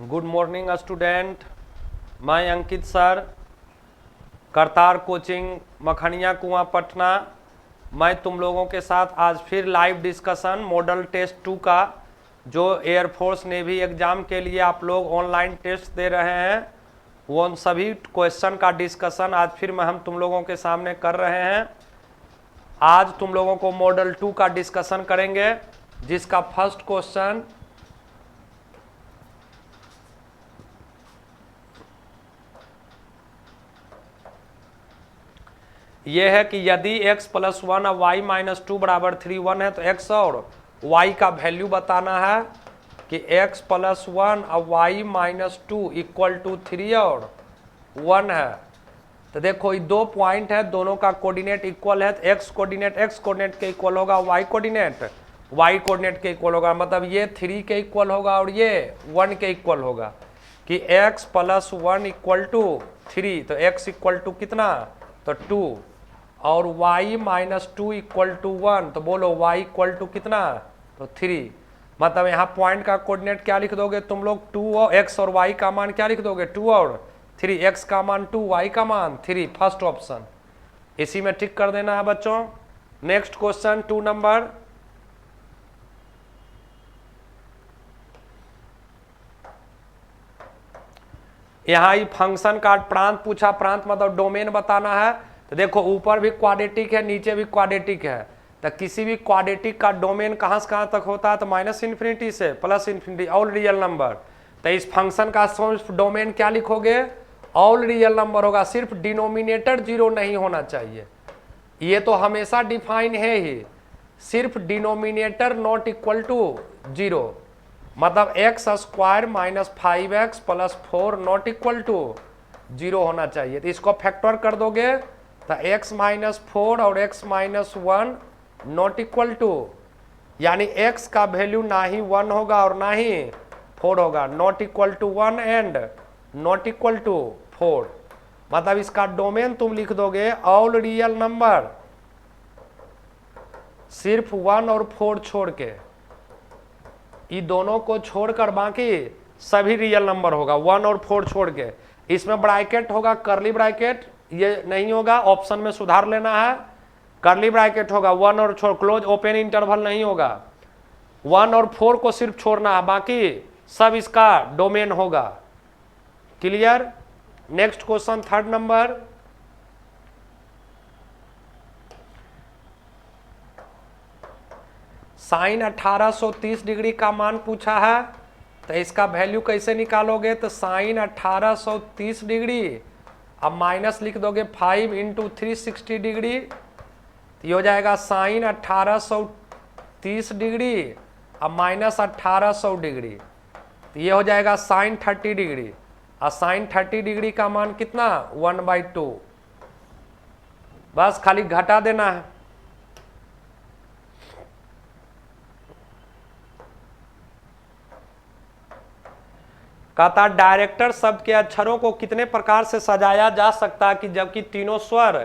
Good morning student. मैं अंकित sir, Kartar coaching, मखनिया कुआं, पटना। मैं तुम लोगों के साथ आज फिर लाइव डिस्कशन मॉडल टेस्ट 2 का, जो एयरफोर्स नेवी एग्ज़ाम के लिए आप लोग ऑनलाइन टेस्ट दे रहे हैं, वो उन सभी क्वेश्चन का डिस्कशन आज फिर हम तुम लोगों के सामने कर रहे हैं। आज तुम लोगों को मॉडल 2 का डिस्कशन करेंगे, जिसका फर्स्ट क्वेश्चन ये है कि यदि x + 1 और y - 2 = 3 1 है तो x और y का वैल्यू बताना है कि x + 1 और y - 2 = 3 और 1 है। तो देखो ये दो पॉइंट है, दोनों का कोऑर्डिनेट इक्वल है, तो x कोऑर्डिनेट के इक्वल होगा, y कोऑर्डिनेट के इक्वल होगा, मतलब ये 3 के इक्वल होगा और ये 1 के इक्वल होगा कि x + 1 = 3, तो x = कितना, तो 2, और y - 2 = 1, तो बोलो y = कितना, तो 3। मतलब यहाँ पॉइंट का कोऑर्डिनेट क्या लिख दोगे तुम लोग, 2 और x और y का मान क्या लिख दोगे, 2 और 3, x का मान 2, y का मान 3, फर्स्ट ऑप्शन इसी में टिक कर देना है बच्चों। नेक्स्ट क्वेश्चन 2 नंबर, यहाँ ये फंक्शन का प्रांत पूछा, प्रांत मतलब डोमेन बताना है। तो देखो ऊपर भी क्वाड्रेटिक है, नीचे भी क्वाड्रेटिक है, तो किसी भी क्वाड्रेटिक का डोमेन कहाँ से कहाँ तक होता है, तो -∞ से +∞, ऑल रियल नंबर। तो इस फंक्शन का सिर्फ डोमेन क्या लिखोगे, ऑल रियल नंबर होगा, सिर्फ डिनोमिनेटर 0 नहीं होना चाहिए, ये तो हमेशा डिफाइन है ही, सिर्फ डिनोमिनेटर नॉट इक्वल टू 0, मतलब x² - 5x + 4 not equal to 0 होना चाहिए। तो इसको फैक्टर कर दोगे तो x - 4 और x - 1 नॉट इक्वल टू, यानी x का वैल्यू ना ही 1 होगा और ना ही 4 होगा, not equal to 1 and not equal to 4। मतलब इसका डोमेन तुम लिख दोगे ऑल रियल नंबर, सिर्फ 1 और 4 छोड़ के, ये दोनों को छोड़कर बाकी सभी रियल नंबर होगा, 1 और 4 छोड़ के। इसमें ब्रैकेट होगा, करली ब्रैकेट ये नहीं होगा, ऑप्शन में सुधार लेना है, करली ब्रैकेट होगा, 1 और छोड़, क्लोज ओपन इंटरवल नहीं होगा, 1 और 4 को सिर्फ छोड़ना है, बाकी सब इसका डोमेन होगा। Clear. Next question 3rd number, sine 1830 degree का मान पूछा है, तो इसका वैल्यू कैसे निकालोगे, तो साइन 1830 डिग्री, अब माइनस लिख दोगे 5 × 360 डिग्री, तो ये हो जाएगा साइन 1830 डिग्री, अब माइनस 1800 डिग्री, तो ये हो जाएगा साइन 30 डिग्री, और साइन 30 डिग्री का मान कितना, 1/2, बस खाली घटा देना है। कहता डायरेक्टर शब्द के अक्षरों को कितने प्रकार से सजाया जा सकता है कि जबकि तीनों स्वर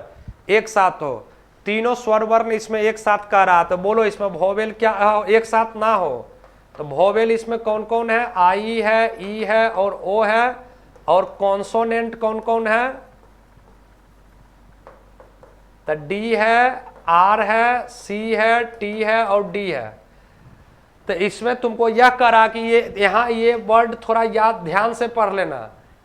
एक साथ हो, तीनों स्वर वर्ण इसमें एक साथ कह रहा है, तो बोलो इसमें वोवेल क्या एक साथ ना हो, तो वोवेल इसमें कौन कौन है, आई है, ई है और ओ है, और कॉन्सोनेंट कौन कौन है, तो डी है, आर है, सी है, टी है और डी है। तो इसमें तुमको यह करा कि ये यहाँ ये वर्ड थोड़ा याद ध्यान से पढ़ लेना,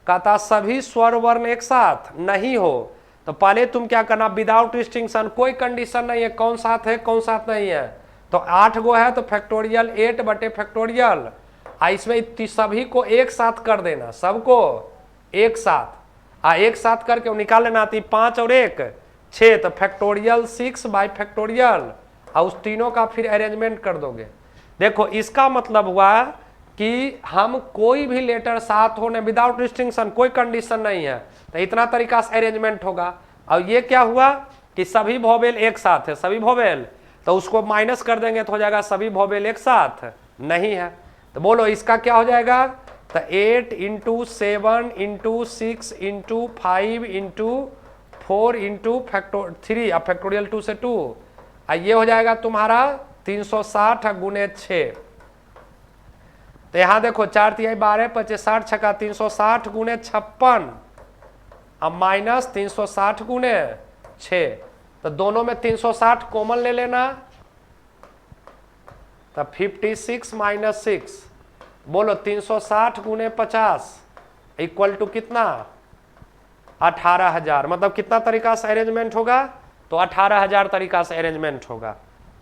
कहता सभी स्वर वर्ण एक साथ नहीं हो, तो पहले तुम क्या करना, विदाउट डिस्टिंक्शन, कोई कंडीशन नहीं है कौन साथ है कौन साथ नहीं है, तो 8 गो है तो फैक्टोरियल 8/फैक्टोरियल, इसमें सभी को एक साथ कर देना, सबको एक साथ, एक साथ करके निकाल लेना, 5 और 1 6, तो फैक्टोरियल 6/फैक्टोरियल, और उस तीनों का फिर अरेंजमेंट कर दोगे। देखो इसका मतलब हुआ कि हम कोई भी लेटर साथ होने विदाउट डिस्टिंक्शन, कोई कंडीशन नहीं है, तो इतना तरीका से अरेंजमेंट होगा। और ये क्या हुआ कि सभी वोवेल एक साथ है, सभी वोवेल, तो उसको माइनस कर देंगे तो हो जाएगा सभी वोवेल एक साथ नहीं है, तो बोलो इसका क्या हो जाएगा, तो 8 × 7 × 6 × 5 × 4 × 3, अब फैक्टोरियल 2 से 2, ये हो जाएगा तुम्हारा 360 × 6। तो यहाँ देखो 4 तिहाई 12 25 60 छक्का 360 गुने 56, अब माइनस 360 गुने 6, तो दोनों में 360 कॉमन ले लेना, तब 56 माइनस 6, बोलो 360 गुने 50 इक्वल टू कितना 18,000। मतलब कितना तरीका से अरेंजमेंट होगा, तो 18,000 तरीका से अरेंजमेंट होगा।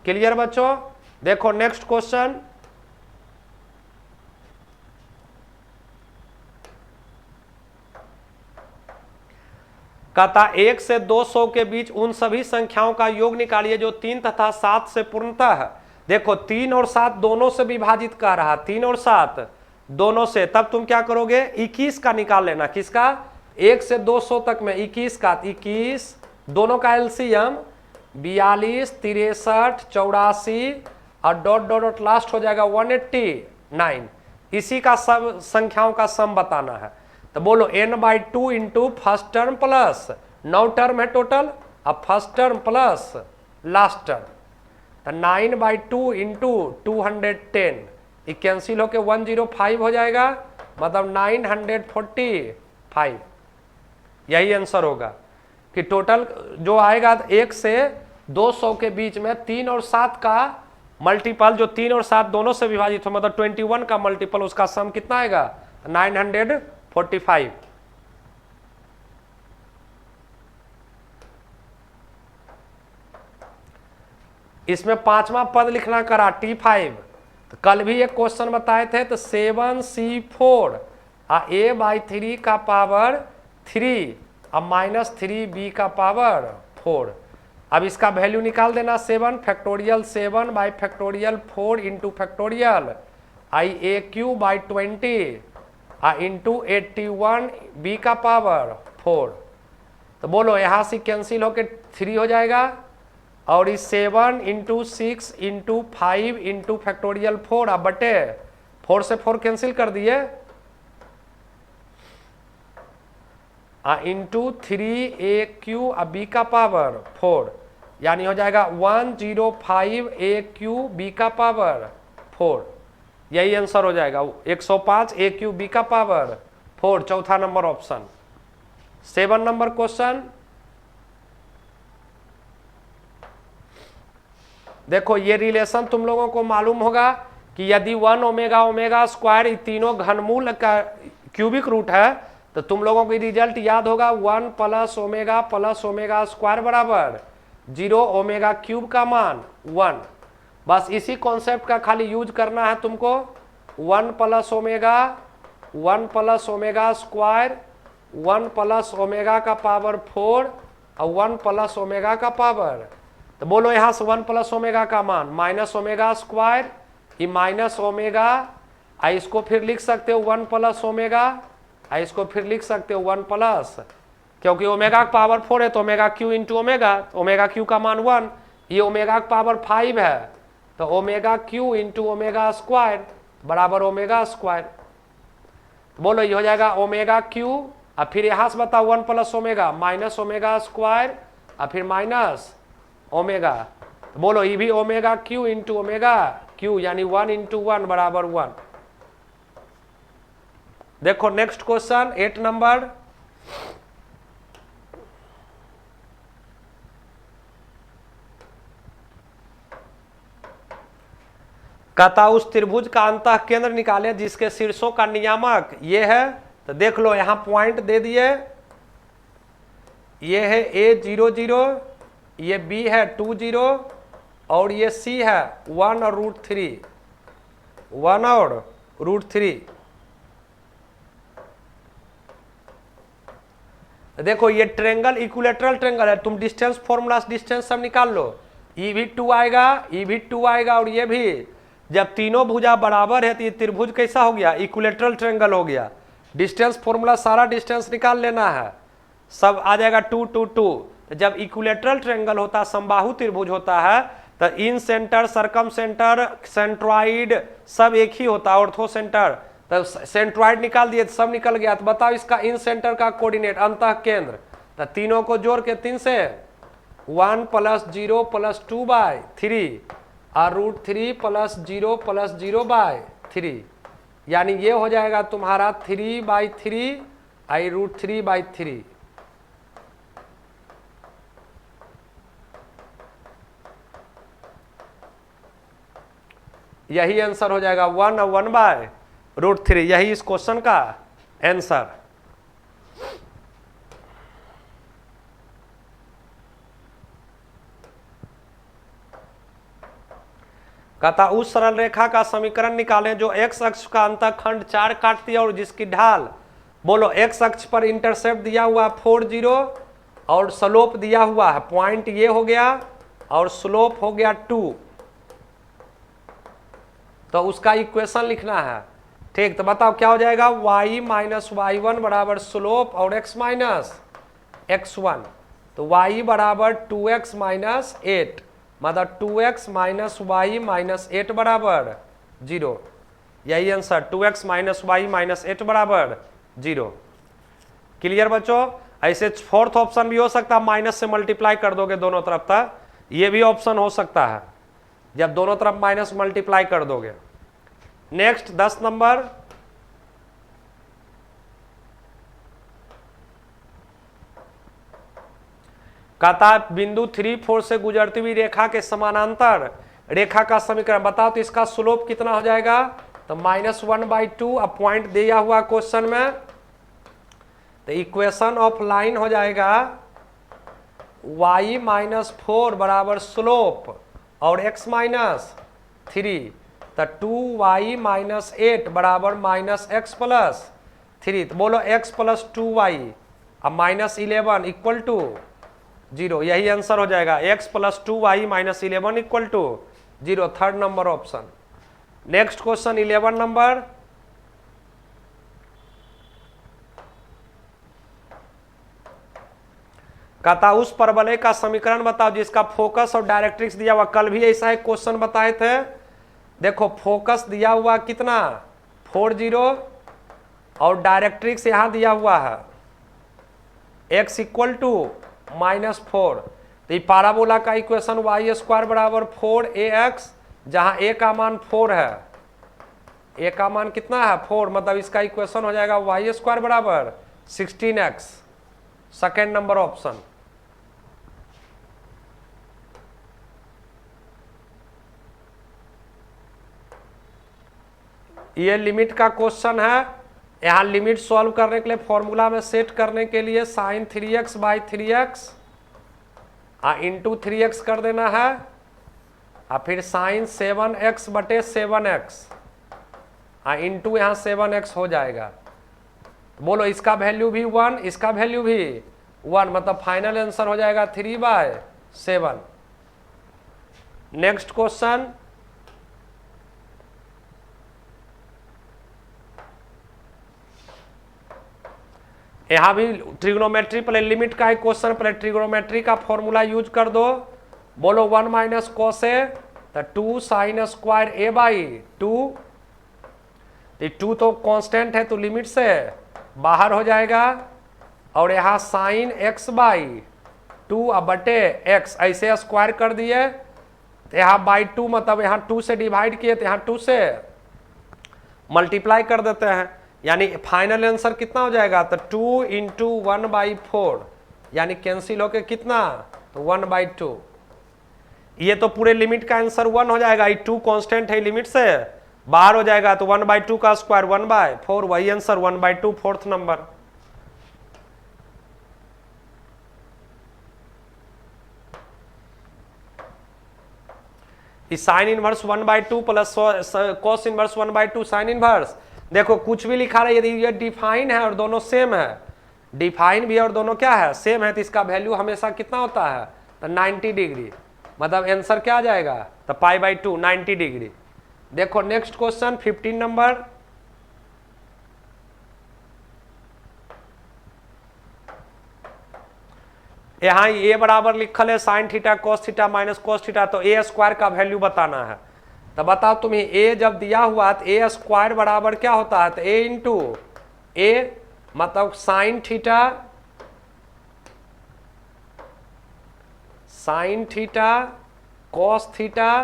क्लियर बच्चों? देखो नेक्स्ट क्वेश्चन, कहता 1 से 200 के बीच उन सभी संख्याओं का योग निकालिए जो 3 तथा 7 से पूर्णतः है। देखो 3 और 7 दोनों से विभाजित कर रहा, 3 और 7 दोनों से, तब तुम क्या करोगे 21 का निकाल लेना। किसका? 1 से 200 तक में 21 का, 21 दोनों का एलसीएम 42 63 84 और डॉट डॉट डॉट लास्ट हो जाएगा 189। इसी का सब संख्याओं का सम बताना है। तो बोलो n/2 into first term plus 9 term है टोटल, अब first term plus last term, तो 9/2 इंटू 210, ये कैंसिल होके 105 हो जाएगा, मतलब 945। यही आंसर होगा कि टोटल जो आएगा 1 से 200 के बीच में 3 और 7 का मल्टीपल, जो 3 और 7 दोनों से विभाजित हो, मतलब 21 का मल्टीपल, उसका सम कितना आएगा 945। इसमें 5वां पद लिखना करा T5। तो कल भी एक क्वेश्चन बताए थे, तो 7C4 a/3 का पावर 3 अब माइनस 3b का पावर 4। अब इसका वैल्यू निकाल देना, 7 factorial 7 by factorial 4 into factorial IAQ/20 into 81 b का पावर 4। तो बोलो यहाँ से कैंसिल होके 3 हो जाएगा, और इस 7 इंटू 6 इंटू 5 इंटू फैक्टोरियल 4 अब बटे 4 से 4 कैंसिल कर दिए, इंटू 3AQ अब b का पावर 4, यानी हो जाएगा 105 AQ b का पावर 4। यही आंसर हो जाएगा 105 AQ b का पावर 4, चौथा नंबर ऑप्शन। 7 नंबर क्वेश्चन देखो, ये रिलेशन तुम लोगों को मालूम होगा कि यदि 1 ओमेगा ओमेगा स्क्वायर ये तीनों घनमूल का क्यूबिक रूट है, तो तुम लोगों को रिजल्ट याद होगा 1 प्लस ओमेगा स्क्वायर बराबर 0 ओमेगा क्यूब का मान 1। बस इसी कॉन्सेप्ट का खाली यूज करना है तुमको। 1 plus omega square 1 plus omega का पावर 4 और 1 प्लस ओमेगा का पावर, तो बोलो यहाँ से 1 प्लस ओमेगा का मान माइनस ओमेगा स्क्वायर, ये माइनस ओमेगा, इसको फिर लिख सकते हो 1 प्लस ओमेगा, इसको फिर लिख सकते हो 1 प्लस, क्योंकि ओमेगा का पावर 4 है तो omega cube into omega, omega cube का मान 1, ये ओमेगा का पावर 5 है तो omega cube into omega square बराबर ओमेगा स्क्वायर। तो बोलो ये हो जाएगा ओमेगा क्यू, और फिर यहाँ से बताओ 1 plus omega minus omega square और फिर माइनस ओमेगा, तो बोलो ये भी omega cube into omega cube, यानी 1 इंटू 1 बराबर 1। देखो नेक्स्ट क्वेश्चन 8 नंबर, कहता उस त्रिभुज का अंतः केंद्र निकाले जिसके शीर्षों का नियामक ये है। तो देख लो यहां पॉइंट दे दिए, ये है A 0 ये B है 2 0 और ये C है 1 और √3, 1 और √3। देखो ये ट्रेंगल इक्विलेटरल ट्रेंगल है, तुम डिस्टेंस फॉर्मूला डिस्टेंस सब निकाल लो, ये भी 2 आएगा, ये भी 2 आएगा और ये भी। जब तीनों भुजा बराबर है तो ये त्रिभुज कैसा हो गया, इक्विलेटरल ट्रेंगल हो गया। डिस्टेंस फॉर्मूला सारा डिस्टेंस निकाल लेना है, सब आ जाएगा 2 2 2। तो जब इक्विलेटरल ट्रेंगल होता है, समबाहु त्रिभुज होता है, तो इन सेंटर सर्कम सेंटर सेंट्रॉइड सब एक ही होता है, ऑर्थो सेंटर। तो सेंट्रॉइड निकाल दिए तो सब निकल गया। तो बताओ इसका इन सेंटर का कोऑर्डिनेट अंतः केंद्र, तो तीनों को जोड़ के 3 से 1 + 0 + 2/3 और √3 + 0 + 0/3, यानी ये हो जाएगा तुम्हारा 3/3 i√3/3। यही आंसर हो जाएगा 1 और 1/√3। यही इस क्वेश्चन का आंसर। कहता उस सरल रेखा का समीकरण निकालें जो x अक्ष का अंतःखंड 4 काटती है और जिसकी ढाल, बोलो x अक्ष पर इंटरसेप्ट दिया हुआ 40 और स्लोप दिया हुआ है, पॉइंट ये हो गया और स्लोप हो गया 2। तो उसका इक्वेशन लिखना है। ठीक, तो बताओ क्या हो जाएगा, y माइनस y1 बराबर स्लोप और x माइनस x1। तो y बराबर 2x माइनस 8, मतलब 2x माइनस वाई माइनस 8 बराबर 0। यही answer 2x minus Y minus 8 बराबर 0। क्लियर बच्चों? ऐसे फोर्थ ऑप्शन भी हो सकता है, माइनस से मल्टीप्लाई कर दोगे दोनों तरफ तक, ये भी ऑप्शन हो सकता है जब दोनों तरफ माइनस मल्टीप्लाई कर दोगे। नेक्स्ट 10 नंबर, कहता बिंदु 3, 4 से गुजरती हुई रेखा के समानांतर रेखा का समीकरण बताओ। तो इसका स्लोप कितना हो जाएगा, तो -1/2। अब पॉइंट दिया हुआ क्वेश्चन में, तो इक्वेशन ऑफ लाइन हो जाएगा y माइनस 4 बराबर स्लोप और x माइनस 3। तो 2y माइनस 8 बराबर माइनस x प्लस 3। तो बोलो x प्लस 2y अब माइनस 11 इक्वल टू 0। यही आंसर हो जाएगा, x plus 2y minus 11 equal to 0। Third number option. Next question 11 number, कहता उस परवलय का समीकरण बताओ जिसका फोकस और डायरेक्ट्रिक्स दिया हुआ। कल भी ऐसा एक क्वेश्चन बताए थे। देखो फोकस दिया हुआ कितना 40 और डायरेक्ट्रिक्स यहां दिया हुआ है x इक्वल टू -4। तो ये पाराबोला का इक्वेशन y² बराबर 4ax, जहां a का मान 4 है, a का मान कितना है 4, मतलब इसका इक्वेशन हो जाएगा y² बराबर 16x। Second number option. ये लिमिट का क्वेश्चन है। यहां लिमिट सॉल्व करने के लिए फॉर्मूला में सेट करने के लिए sin 3x/3x इंटू 3x कर देना है, और फिर sin 7x/7x इंटू यहाँ 7x हो जाएगा। बोलो इसका वैल्यू भी 1, इसका वैल्यू भी 1, मतलब फाइनल आंसर हो जाएगा 3/7। नेक्स्ट क्वेश्चन, यहां भी ट्रिग्नोमेट्री पहले लिमिट का एक क्वेश्चन, पहले ट्रिग्नोमेट्री का फॉर्मूला यूज कर दो। बोलो 1 माइनस कॉस ए, तो 2 साइन स्क्वायर a/2। 2 तो कांस्टेंट है तो लिमिट से बाहर हो जाएगा, और यहाँ साइन x/2 अब बटे x ऐसे स्क्वायर कर दिए, तो यहाँ बाई 2 मतलब यहाँ 2 से डिवाइड किए तो यहाँ 2 से मल्टीप्लाई कर देते हैं, यानी फाइनल आंसर कितना हो जाएगा, तो 2 इंटू 1/4, यानी कैंसिल होके कितना, तो 1/2। ये तो पूरे लिमिट का आंसर 1 हो जाएगा, ये 2 कांस्टेंट है लिमिट से बाहर हो जाएगा, तो 1/2 का स्क्वायर 1/4, वही answer 1/2 fourth number. Sine inverse 1/2 plus cos inverse 1/2 sine inverse. देखो कुछ भी लिखा रहा है, यदि ये डिफाइन है और दोनों सेम है, डिफाइन भी और दोनों क्या है सेम है, तो इसका वैल्यू हमेशा कितना होता है, तो 90 डिग्री, मतलब आंसर क्या आ जाएगा, तो π/2 90 डिग्री। देखो नेक्स्ट क्वेश्चन 15 नंबर, यहाँ a बराबर लिखल है sign theta cos theta minus cos theta, तो a स्क्वायर का वैल्यू बताना है। तो बताओ तुम्हें a जब दिया हुआ तो a स्क्वायर बराबर क्या होता है, तो a इंटू a मतलब साइन थीटा कॉस थीटा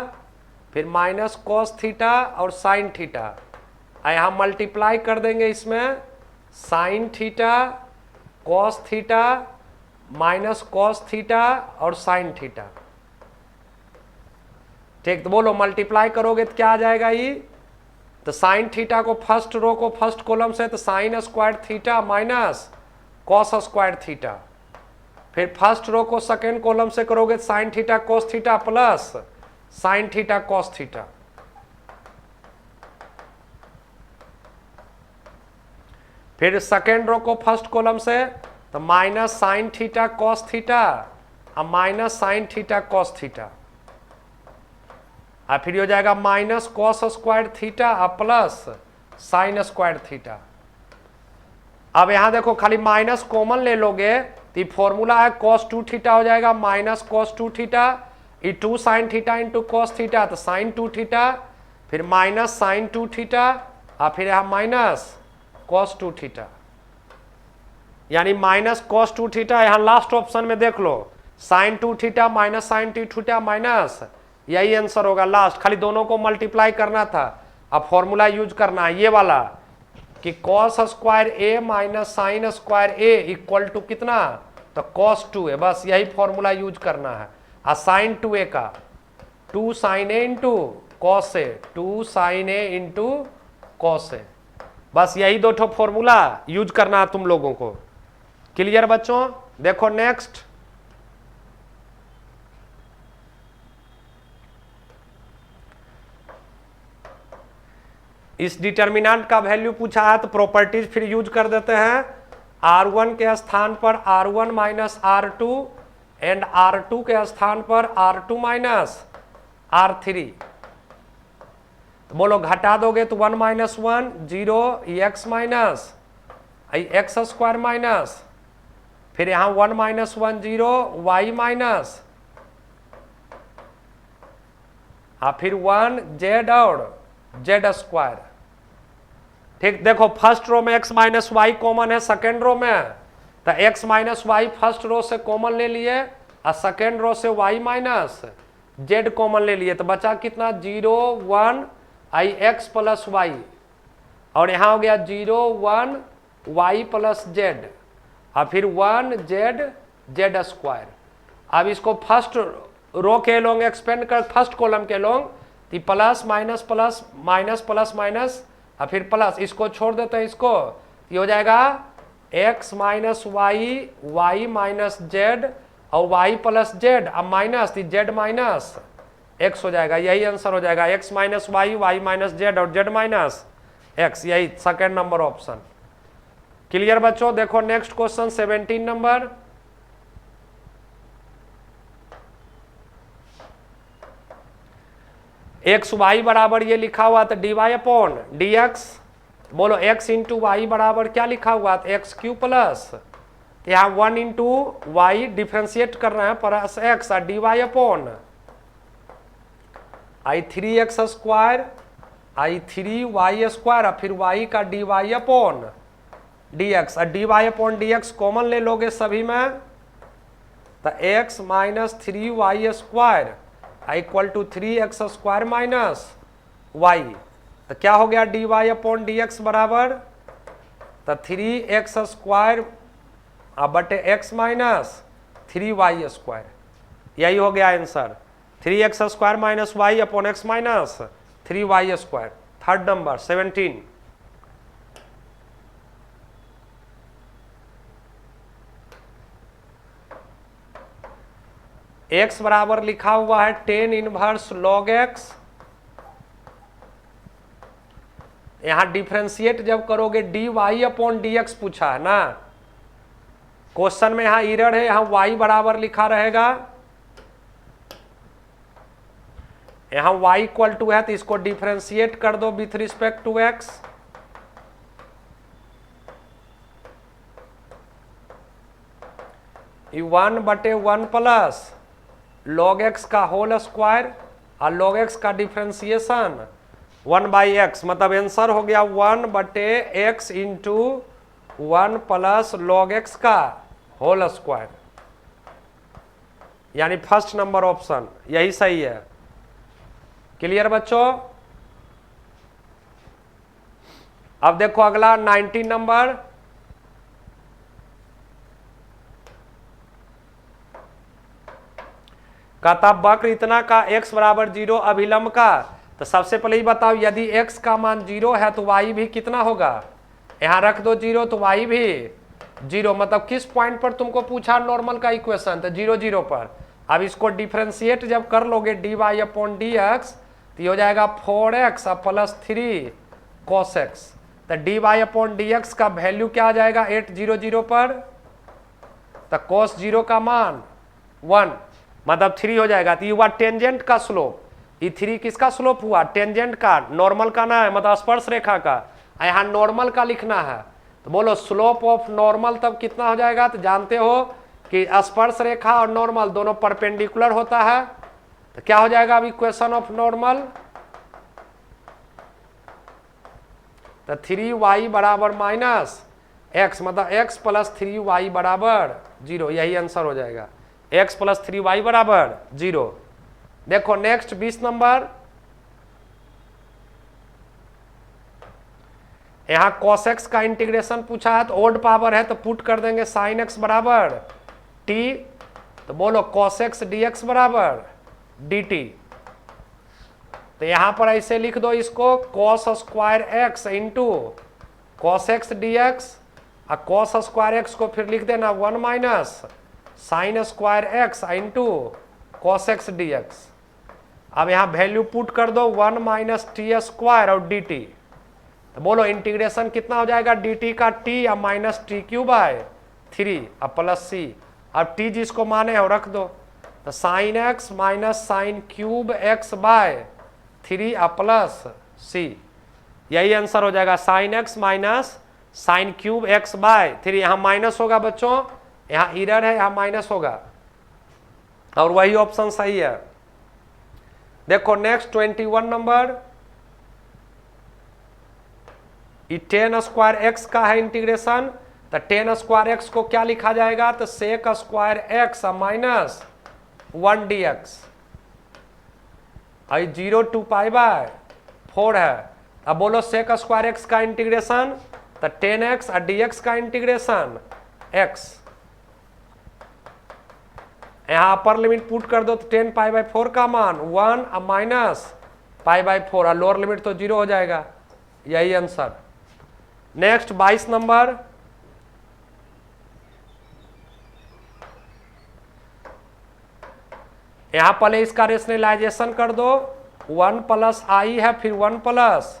फिर माइनस कॉस थीटा और साइन थीटा, यहाँ मल्टीप्लाई कर देंगे इसमें sign theta cos theta minus cos theta और साइन थीटा। ठीक, तो बोलो मल्टीप्लाई करोगे तो क्या आ जाएगा ये, तो साइन थीटा को फर्स्ट रो को फर्स्ट कॉलम से तो sine square theta minus cos square theta, फिर फर्स्ट रो को सेकेंड कॉलम से करोगे तो sine theta cos theta plus sine theta cos theta, फिर सेकेंड रो को फर्स्ट कॉलम से तो minus sine theta cos theta और minus sine theta cos theta, और फिर हो जाएगा माइनस कॉस स्क्वायर थीटा और प्लस साइन स्क्वायर थीटा। अब यहां देखो खाली माइनस कॉमन ले लोगे तो ये फॉर्मूला है कॉस 2 थीटा हो जाएगा माइनस कॉस 2 थीटा, ये 2 sine theta into cos theta तो साइन 2 थीटा, फिर माइनस साइन 2 थीटा और फिर यहाँ माइनस कॉस 2 थीटा, यानी माइनस कॉस 2 थीटा। यहाँ लास्ट ऑप्शन में देख लो sine 2 theta minus sine 2 theta minus, यही आंसर होगा लास्ट। खाली दोनों को मल्टीप्लाई करना था, अब फॉर्मूला यूज करना है ये वाला कि cos square A minus sine square A equal to कितना, तो कॉस 2 है, बस यही फॉर्मूला यूज करना है। और साइन 2a का 2 sign A into cos A, 2 sign A into cos A, बस यही दो ठो फॉर्मूला यूज करना है तुम लोगों को। क्लियर बच्चों? देखो नेक्स्ट, इस डिटर्मिनेंट का वैल्यू पूछा है तो प्रॉपर्टीज फिर यूज कर देते हैं। R1 के स्थान पर R1 minus R2 and R2 के स्थान पर R2 माइनस R3। तो बोलो घटा दोगे तो 1 minus 1 0 x minus x square minus, फिर यहाँ 1 माइनस 1 0 वाई माइनस, फिर 1 जेड और जेड स्क्वायर। ठीक, देखो फर्स्ट रो में x माइनस वाई कॉमन है, सेकेंड रो में तो x minus y first row से कॉमन ले लिए और सेकेंड रो से y माइनस जेड कॉमन ले लिए, तो बचा कितना 0 1 आई एक्स प्लस वाई, और यहाँ हो गया 0 1 वाई प्लस जेड और फिर 1 जेड जेड स्क्वायर। अब इसको फर्स्ट रो के लोग एक्सपेंड कर फर्स्ट कॉलम के लोग तो plus minus plus minus plus minus और फिर प्लस, इसको छोड़ देते हैं इसको, ये हो जाएगा x minus y y minus z और y प्लस जेड अब माइनस जेड माइनस x हो जाएगा, यही आंसर हो जाएगा x minus y y minus z और जेड माइनस x, यही सेकेंड नंबर ऑप्शन। क्लियर बच्चों? देखो next question 17 number, x y बराबर ये लिखा हुआ तो d y upon d x, बोलो x इंटू वाई बराबर क्या लिखा हुआ तो एक्स क्यू प्लस, यहाँ 1 इंटू वाई डिफ्रेंशिएट कर रहे हैं प्लस एक्स और d y upon i 3x square i 3y square और फिर y का d y upon d x, और d y upon d x common ले लोगे सभी में तो x minus 3y square equal to 3x square minus y, तो क्या हो गया d y upon d x बराबर तो 3x स्क्वायर बटे x माइनस 3y स्क्वायर, यही हो गया answer 3x square minus y upon x minus 3y square. Third number 17, x बराबर लिखा हुआ है 10 इनवर्स लॉग x, यहां डिफ्रेंशिएट जब करोगे d y upon d x पूछा है ना, क्वेश्चन में यहां एरर है, यहां y बराबर लिखा रहेगा, यहां y इक्वल टू है तो इसको डिफ्रेंशिएट कर दो विथ रिस्पेक्ट टू x, ये 1 बटे 1 प्लस लॉग एक्स का होल स्क्वायर और लॉग एक्स का डिफ्रेंसिएशन 1 बाई एक्स, मतलब आंसर हो गया 1 बटे x into 1 plus log x का होल स्क्वायर, यानी फर्स्ट नंबर ऑप्शन यही सही है। क्लियर बच्चों? अब देखो अगला 19 नंबर, कहता वक्र इतना का x बराबर 0 अभिलंब का। तो सबसे पहले ही बताओ, यदि x का मान 0 है तो y भी कितना होगा, यहां रख दो 0 तो y भी 0। मतलब किस पॉइंट पर तुमको पूछा नॉर्मल का इक्वेशन, तो 0 0 पर। अब इसको डिफ्रेंशिएट जब कर लोगे dy अपॉन dx तो ये हो जाएगा 4x प्लस 3 cos x। तो dy अपॉन dx का वैल्यू क्या आ जाएगा 8 0 0 पर, तो cos 0 का मान 1 मतलब 3 हो जाएगा। तो ये हुआ टेंजेंट का स्लोप। ये 3 किसका स्लोप हुआ, टेंजेंट का, नॉर्मल का ना है, मतलब स्पर्श रेखा का। यहाँ नॉर्मल का लिखना है। तो बोलो स्लोप ऑफ नॉर्मल तब कितना हो जाएगा, तो जानते हो कि स्पर्श रेखा और नॉर्मल दोनों परपेंडिकुलर होता है। तो क्या हो जाएगा अब इक्वेशन ऑफ नॉर्मल, तो 3y बराबर माइनस x, मतलब x प्लस 3y बराबर 0, यही आंसर हो जाएगा, x प्लस 3y बराबर 0। देखो नेक्स्ट 20 नंबर, यहां cos x का इंटीग्रेशन पूछा है, तो ओड पावर है तो पुट कर देंगे sin x बराबर t। तो बोलो cos x dx बराबर dt। तो यहां पर ऐसे लिख दो इसको, cos square x into cos x dx, और cos स्क्वायर x को फिर लिख देना 1 minus sine square x into cos x dx। अब यहां वैल्यू पुट कर दो 1 माइनस टी स्क्वायर और dt। तो बोलो इंटीग्रेशन कितना हो जाएगा, dt का t या माइनस टी क्यूब बाय 3 और प्लस c। अब t जिसको माने हो रख दो, तो sine x minus sine cube x by 3 और प्लस c, यही आंसर हो जाएगा। Sine x minus sine cube x by 3, यहाँ माइनस होगा बच्चों, यहाँ इरर है, यहाँ माइनस होगा, और वही ऑप्शन सही है। देखो नेक्स्ट 21 नंबर, 10 स्क्वायर x का है इंटीग्रेशन। तो 10 स्क्वायर x को क्या लिखा जाएगा, तो sec square x minus 1 dx, 0 to pi by 4 है। अब बोलो सेक स्क्वायर x का इंटीग्रेशन, तो 10x और dx का इंटीग्रेशन x, यहाँ अपर लिमिट पुट कर दो, तो 10 पाई बाय 4 का मान 1 और माइनस पाई बाय 4, और लोअर लिमिट तो 0 हो जाएगा, यही आंसर। नेक्स्ट 22 नंबर, यहां पहले इसका रेशनलाइजेशन कर दो, 1 प्लस आई है, फिर 1 प्लस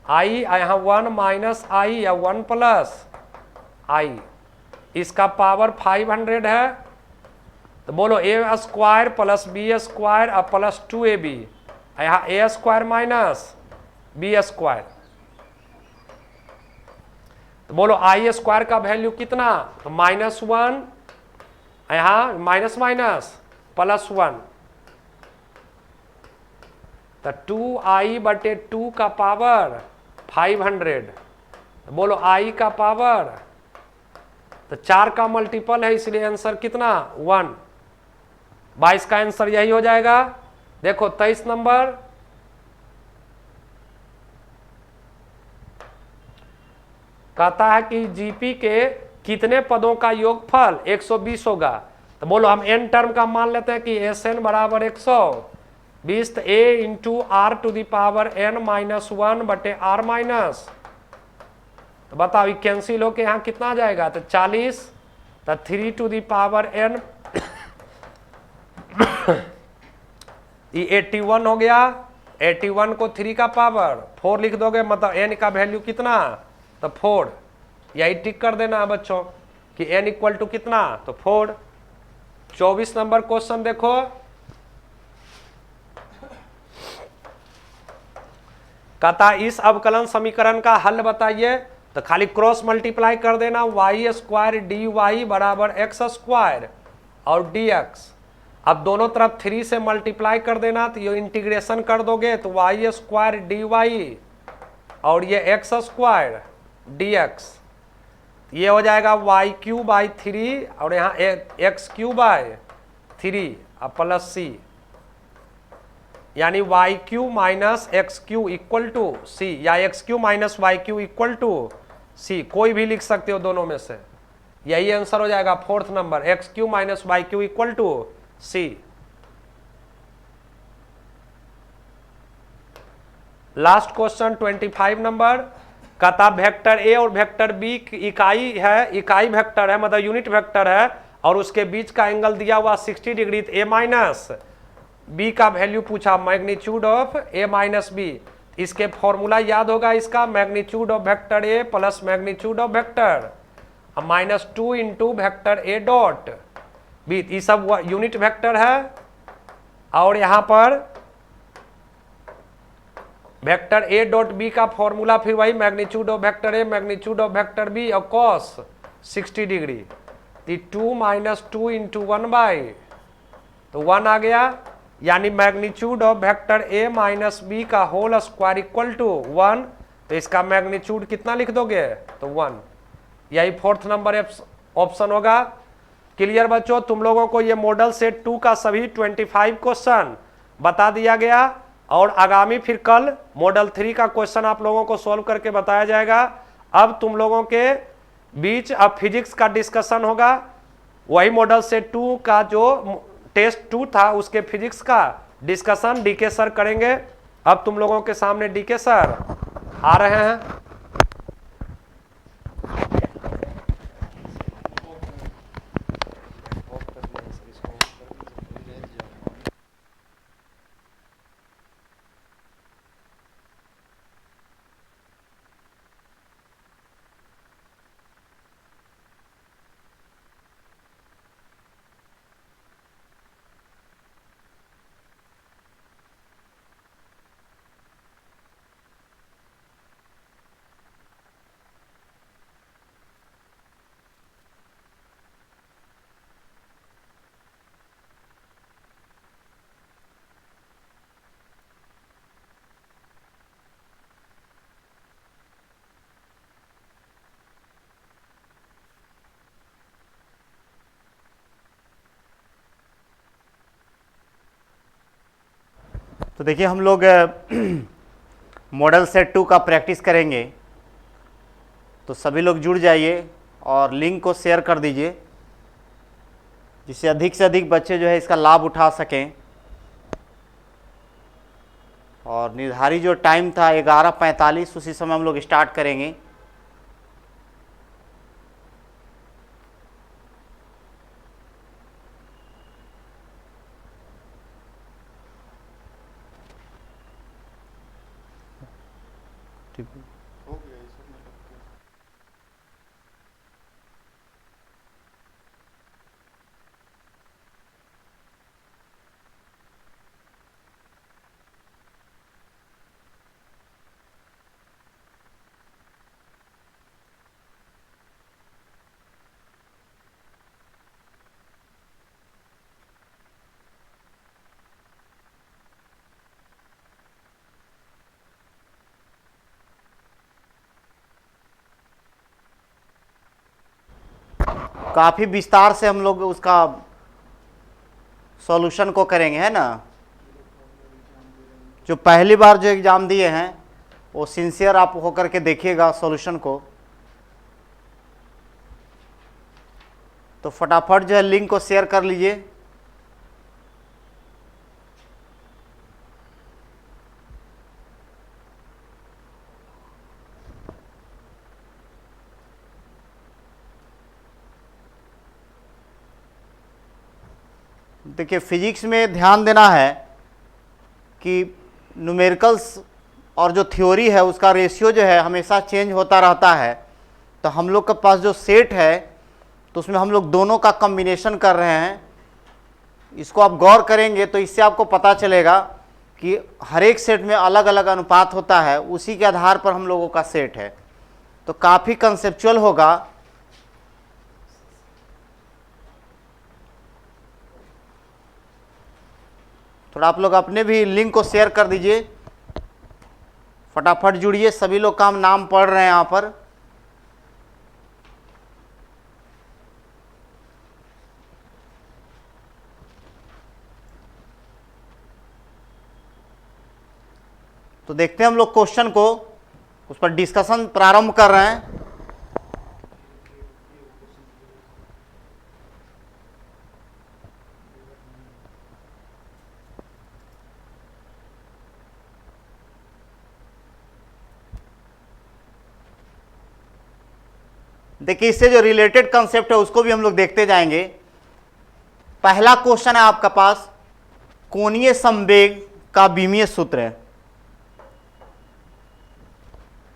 आई, यहाँ 1 माइनस आई या 1 प्लस आई, इसका पावर 500 है। तो बोलो ए स्क्वायर प्लस बी स्क्वायर और प्लस 2ab, यहाँ ए स्क्वायर माइनस बी स्क्वायर। तो बोलो आई स्क्वायर का वैल्यू कितना, तो -1, यहाँ माइनस माइनस प्लस 1, तो 2i बटे 2 का पावर 500। तो बोलो i का पावर, तो 4 का मल्टीपल है, इसलिए आंसर कितना 1। 22 का आंसर यही हो जाएगा। देखो 23 नंबर, कहता है कि जीपी के कितने पदों का योगफल 120 होगा। तो बोलो हम n टर्म का मान लेते हैं कि Sn बराबर 120, तो a into r to the power n minus 1 बटे r माइनस, तो बताओ ये कैंसिल होके यहाँ कितना आ जाएगा, तो 40, तो 3 टू दी पावर n, ये 81 हो गया। 81 को 3 का पावर 4 लिख दोगे, मतलब n का वैल्यू कितना, तो 4, यही टिक कर देना है बच्चों कि n इक्वल टू कितना, तो 4। 24 नंबर क्वेश्चन देखो, कहता इस अवकलन समीकरण का हल बताइए। तो खाली क्रॉस मल्टीप्लाई कर देना, वाई स्क्वायर डी वाई बराबर एक्स स्क्वायर और डी एक्स। अब दोनों तरफ 3 से मल्टीप्लाई कर देना, तो ये इंटीग्रेशन कर दोगे तो वाई स्क्वायर डी वाई और ये एक्स स्क्वायर डी एक्स, ये हो जाएगा वाई क्यू बाई 3 और यहाँ एक्स क्यू बाय 3 और प्लस सी, यानी y q minus x q equal to c, या x Q minus y Q equal to c, कोई भी लिख सकते हो दोनों में से। यही आंसर हो जाएगा fourth number, x Q minus y Q equal to c. Last question 25 number, कहता वेक्टर ए और वेक्टर बी की इकाई है, इकाई वेक्टर है मतलब यूनिट वेक्टर है, और उसके बीच का एंगल दिया हुआ 60 डिग्री, ए माइनस बी का वैल्यू पूछा, magnitude of a minus b. इसके फॉर्मूला याद होगा इसका, magnitude of vector a plus magnitude of vector -2 into vector a dot b. ये सब यूनिट वेक्टर है, और यहां पर वेक्टर ए डॉट बी का फॉर्मूला फिर वही magnitude of vector a magnitude of vector b और cos 60 degree. 2 minus 2 into 1 by, तो 1 आ गया, यानी magnitude of vector A minus B का होल स्क्वायर इक्वल टू 1। तो इसका मैग्नीट्यूड कितना लिख दोगे, तो 1। यही फोर्थ नंबर ऑप्शन होगा। क्लियर बच्चों, तुम लोगों को ये मॉडल सेट 2 का सभी 25 क्वेश्चन बता दिया गया, और आगामी फिर कल मॉडल 3 का क्वेश्चन आप लोगों को सॉल्व करके बताया जाएगा। अब तुम लोगों के बीच अब फिजिक्स का डिस्कशन होगा, वही मॉडल सेट 2 का जो टेस्ट 2 था उसके फिजिक्स का डिस्कशन डीके सर करेंगे। अब तुम लोगों के सामने डीके सर आ रहे हैं। तो देखिए हम लोग मॉडल सेट 2 का प्रैक्टिस करेंगे, तो सभी लोग जुड़ जाइए और लिंक को शेयर कर दीजिए, जिससे अधिक से अधिक बच्चे जो है इसका लाभ उठा सकें। और निर्धारित जो टाइम था 11:45, उसी समय हम लोग स्टार्ट करेंगे। काफ़ी विस्तार से हम लोग उसका सॉल्यूशन को करेंगे, है ना। जो पहली बार जो एग्ज़ाम दिए हैं वो सिंसियर आप होकर के देखिएगा सॉल्यूशन को। तो फटाफट जो है लिंक को शेयर कर लीजिए। देखिए फिजिक्स में ध्यान देना है कि न्यूमेरिकल्स और जो थ्योरी है उसका रेशियो जो है हमेशा चेंज होता रहता है। तो हम लोग के पास जो सेट है तो उसमें हम लोग दोनों का कॉम्बिनेशन कर रहे हैं। इसको आप गौर करेंगे तो इससे आपको पता चलेगा कि हर एक सेट में अलग अलग अनुपात होता है, उसी के आधार पर हम लोगों का सेट है। तो काफ़ी कंसेप्चुअल होगा। थोड़ा आप लोग अपने भी लिंक को शेयर कर दीजिए, फटाफट जुड़िए। सभी लोग का नाम पढ़ रहे हैं यहाँ पर। तो देखते हैं हम लोग क्वेश्चन को, उस पर डिस्कशन प्रारंभ कर रहे हैं। देखिए इससे जो रिलेटेड कंसेप्ट है उसको भी हम लोग देखते जाएंगे। पहला क्वेश्चन है आपका पास, कोणीय संवेग का बीमीय सूत्र है,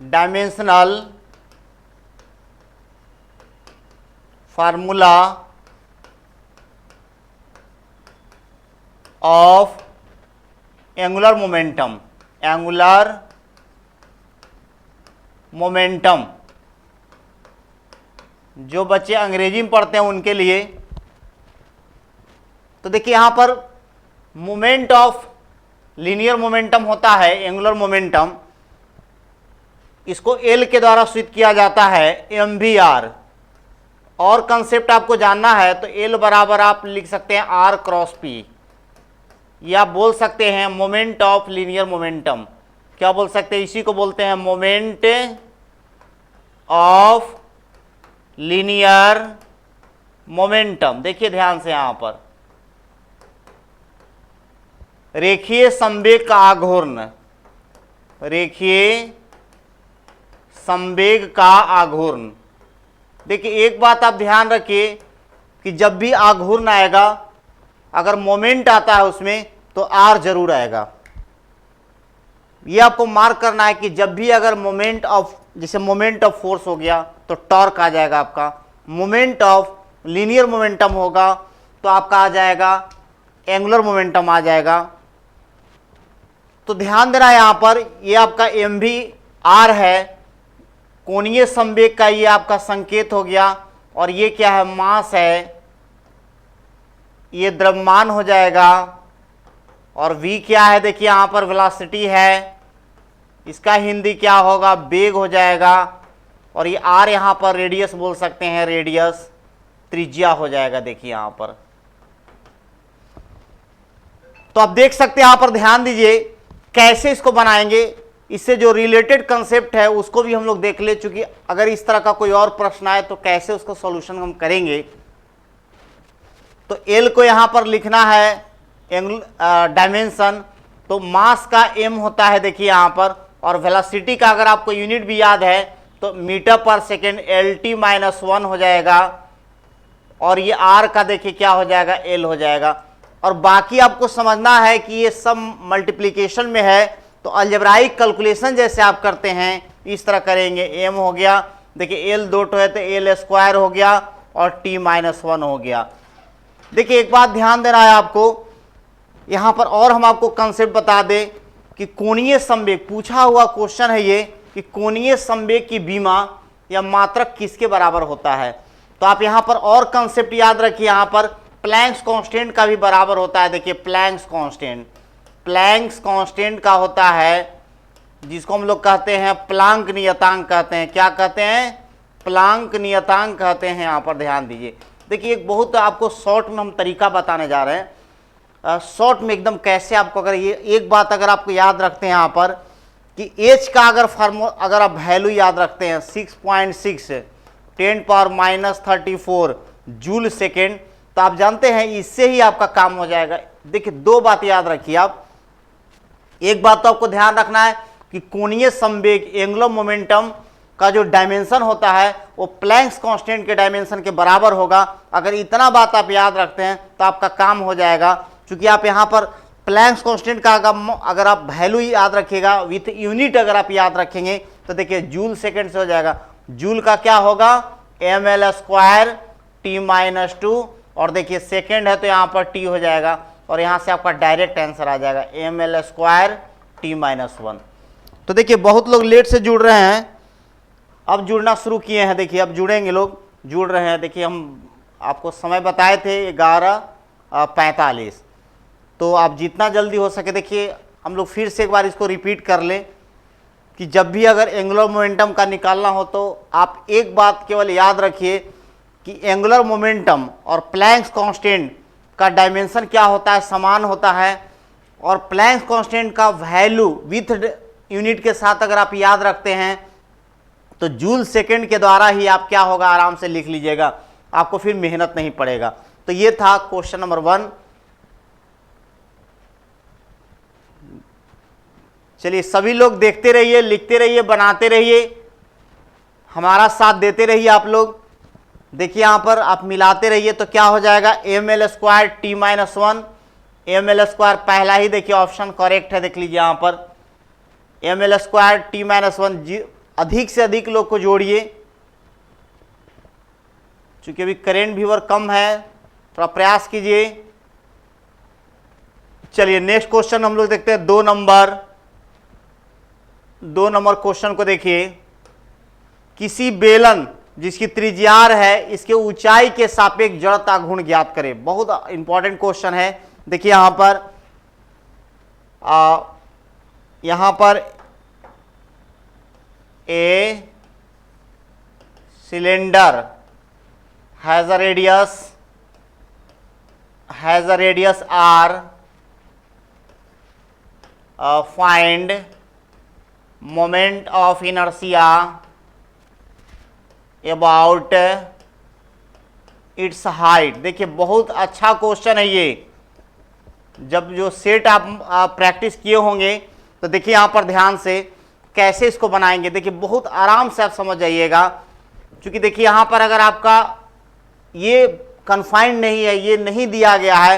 dimensional formula of angular momentum, angular momentum. जो बच्चे अंग्रेजी में पढ़ते हैं उनके लिए, तो देखिए यहां पर मोमेंट ऑफ लीनियर मोमेंटम होता है, एंगुलर मोमेंटम, इसको एल के द्वारा सूचित किया जाता है mvr। और कंसेप्ट आपको जानना है तो एल बराबर आप लिख सकते हैं r क्रॉस पी, या बोल सकते हैं मोमेंट ऑफ लीनियर मोमेंटम। क्या बोल सकते हैं, इसी को बोलते हैं मोमेंट ऑफ लीनियर मोमेंटम। देखिए ध्यान से, यहां पर रेखीय संवेग का आघूर्ण, रेखीय संवेग का आघूर्ण। देखिए एक बात आप ध्यान रखिए कि जब भी आघूर्ण आएगा, अगर मोमेंट आता है उसमें तो आर जरूर आएगा। ये आपको मार्क करना है कि जब भी अगर मोमेंट ऑफ, जैसे मोमेंट ऑफ फोर्स हो गया तो टॉर्क आ जाएगा आपका, मोमेंट ऑफ लीनियर मोमेंटम होगा तो आपका आ जाएगा एंगुलर मोमेंटम आ जाएगा। तो ध्यान देना यहां पर, ये आपका mvr है, कोणीय संवेग का ये आपका संकेत हो गया, और ये क्या है, मास है, ये द्रव्यमान हो जाएगा, और v क्या है, देखिए यहां पर वेलोसिटी है, इसका हिंदी क्या होगा, वेग हो जाएगा, और ये r यहां पर रेडियस बोल सकते हैं, रेडियस त्रिज्या हो जाएगा। देखिए यहां पर तो आप देख सकते हैं, यहां पर ध्यान दीजिए कैसे इसको बनाएंगे। इससे जो रिलेटेड कंसेप्ट है उसको भी हम लोग देख ले, चूंकि अगर इस तरह का कोई और प्रश्न आए तो कैसे उसको सॉल्यूशन हम करेंगे। तो एल को यहां पर लिखना है डायमेंशन, तो मास का m होता है देखिए यहां पर, और वेलोसिटी का अगर आपको यूनिट भी याद है तो मीटर पर सेकेंड LT-1 हो जाएगा, और ये r का देखिए क्या हो जाएगा, l हो जाएगा। और बाकी आपको समझना है कि ये सब मल्टीप्लिकेशन में है, तो अलजेब्राइक कैलकुलेशन जैसे आप करते हैं इस तरह करेंगे। m हो गया, देखिए l दो है तो l स्क्वायर हो गया, और T-1 हो गया। देखिए एक बात ध्यान देना है आपको यहां पर, और हम आपको कंसेप्ट बता दें कि कोणीय संवेग, पूछा हुआ क्वेश्चन है ये कि कोणीय संवेग की बीमा या मात्रक किसके बराबर होता है। तो आप यहां पर और कंसेप्ट याद रखिए, यहां पर प्लैंक्स कांस्टेंट का भी बराबर होता है। देखिए प्लैंक्स कांस्टेंट, प्लैंक्स कांस्टेंट का होता है, जिसको हम लोग कहते हैं प्लांक नियतांक कहते हैं। क्या कहते हैं, प्लांक नियतांक कहते हैं। यहां पर ध्यान दीजिए, देखिए एक बहुत आपको शॉर्ट में हम तरीका बताने जा रहे हैं, शॉर्ट में एकदम कैसे आपको, अगर ये एक बात अगर आपको याद रखते हैं यहां पर कि एच का अगर फार्मूला, अगर आप वैल्यू याद रखते हैं 6.6 10⁻34 जूल सेकेंड, तो आप जानते हैं इससे ही आपका काम हो जाएगा। देखिए दो बात याद रखिए आप, एक बात तो आपको ध्यान रखना है कि कोणीय संवेग, एंगुलर मोमेंटम का जो डायमेंशन होता है वो प्लैंक्स कांस्टेंट के डायमेंशन के बराबर होगा। अगर इतना बात आप याद रखते हैं तो आपका काम हो जाएगा, क्योंकि आप यहाँ पर प्लैंक्स कांस्टेंट का अगर आप वैल्यू याद रखिएगा विथ यूनिट अगर आप याद रखेंगे तो देखिए जूल सेकेंड से हो जाएगा। जूल का क्या होगा, ml स्क्वायर T-2, और देखिए सेकेंड है तो यहाँ पर T हो जाएगा, और यहाँ से आपका डायरेक्ट आंसर आ जाएगा ml स्क्वायर T-1। तो देखिए बहुत लोग लेट से जुड़ रहे हैं, अब जुड़ना शुरू किए हैं। देखिए अब जुड़ेंगे, लोग जुड़ रहे हैं। देखिए हम आपको समय बताए थे 11:45, तो आप जितना जल्दी हो सके, देखिए हम लोग फिर से एक बार इसको रिपीट कर लें कि जब भी अगर एंगुलर मोमेंटम का निकालना हो तो आप एक बात केवल याद रखिए कि एंगुलर मोमेंटम और प्लैंक्स कांस्टेंट का डायमेंशन क्या होता है, समान होता है, और प्लैंक्स कांस्टेंट का वैल्यू विथ यूनिट के साथ अगर आप याद रखते हैं तो जूल सेकंड के द्वारा ही आप क्या होगा आराम से लिख लीजिएगा, आपको फिर मेहनत नहीं पड़ेगा। तो ये था क्वेश्चन नंबर 1। चलिए सभी लोग देखते रहिए, लिखते रहिए, बनाते रहिए, हमारा साथ देते रहिए आप लोग। देखिए यहां पर आप मिलाते रहिए तो क्या हो जाएगा, ml² t-1 ml² पहला ही देखिए ऑप्शन करेक्ट है, देख लीजिए यहां पर ml² t-1। अधिक से अधिक लोग को जोड़िए, चूंकि अभी करेंट व्यूअर कम है, थोड़ा प्रयास कीजिए। चलिए नेक्स्ट क्वेश्चन हम लोग देखते हैं, 2 नंबर क्वेश्चन को देखिए। किसी बेलन जिसकी त्रिज्या r है, इसके ऊंचाई के सापेक्ष जड़ता गुण ज्ञात करें। बहुत इंपॉर्टेंट क्वेश्चन है। देखिए यहां पर a cylinder has a radius r, find moment of inertia about its height। देखिए बहुत अच्छा क्वेश्चन है ये। जब जो सेट आप प्रैक्टिस किए होंगे तो देखिए यहां पर ध्यान से कैसे इसको बनाएंगे। देखिए बहुत आराम से आप समझ जाइएगा, क्योंकि देखिए यहां पर अगर आपका ये कन्फाइंड नहीं है, ये नहीं दिया गया है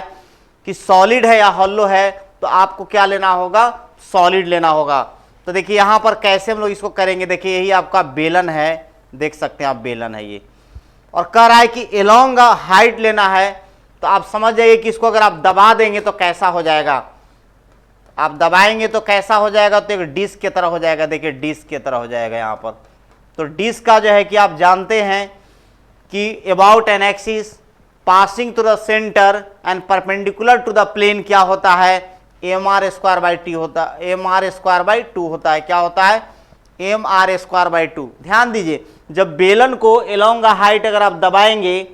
कि सॉलिड है या हॉलो है, तो आपको क्या लेना होगा, सॉलिड लेना होगा। तो देखिए यहां पर कैसे हम लोग इसको करेंगे। देखिए यही आपका बेलन है, देख सकते हैं आप बेलन है ये, और कह रहा है कि एलोंग हाइट लेना है। तो आप समझ जाइए कि इसको अगर आप दबा देंगे तो कैसा हो जाएगा, आप दबाएंगे तो कैसा हो जाएगा, तो एक डिस्क की तरह हो जाएगा। देखिए डिस्क की तरह हो जाएगा यहां पर। तो डिस्क का जो है कि आप जानते हैं कि about an axis passing to the centre and perpendicular to the plane क्या होता है, mr² होता है, mr² होता है। क्या होता है, mr²। ध्यान दीजिए, जब बेलन को एलोंग हाइट अगर आप दबाएंगे,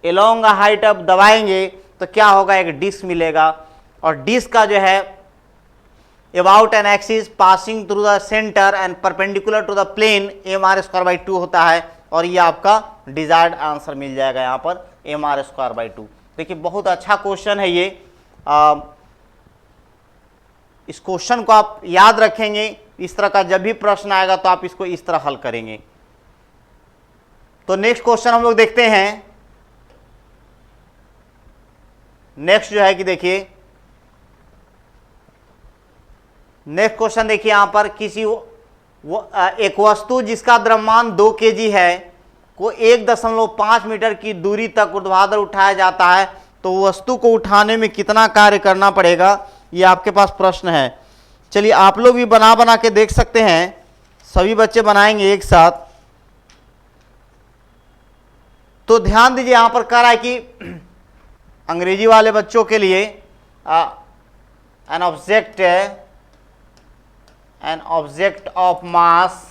एलोंग हाइट आप दबाएंगे तो क्या होगा, एक डिस्क मिलेगा। और डिस्क का जो है about an axis passing through the centre and perpendicular to the plane mr²2 होता है। और ये आपका डिजायर्ड आंसर मिल जाएगा यहाँ पर mr²2। देखिए बहुत अच्छा क्वेश्चन है ये। इस क्वेश्चन को आप याद रखेंगे, इस तरह का जब भी प्रश्न आएगा तो आप इसको इस तरह हल करेंगे। तो नेक्स्ट क्वेश्चन हम लोग देखते हैं। नेक्स्ट जो है कि देखिए नेक्स्ट क्वेश्चन देखिए यहां पर, किसी एक वस्तु जिसका द्रव्यमान 2 kg है को 1.5 मीटर की दूरी तक ऊर्ध्वाधर उठाया जाता है, तो वस्तु को उठाने में कितना कार्य करना पड़ेगा, ये आपके पास प्रश्न है। चलिए आप लोग भी बना के देख सकते हैं, सभी बच्चे बनाएंगे एक साथ। तो ध्यान दीजिए यहां पर कह रहा है कि अंग्रेजी वाले बच्चों के लिए an object of mass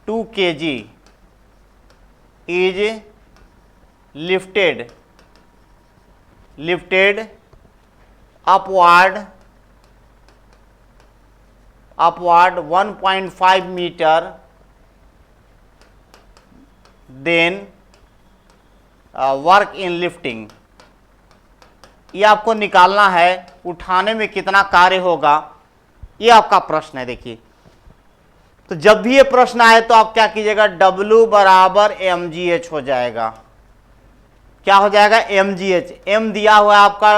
2 kg is lifted upward 1.5 meter, then work in lifting. ये आपको निकालना है, उठाने में कितना कार्य होगा, ये आपका प्रश्न है। देखिए तो जब भी ये प्रश्न आए तो आप क्या कीजिएगा, W = mgh हो जाएगा। क्या हो जाएगा, mgh। m दिया हुआ है आपका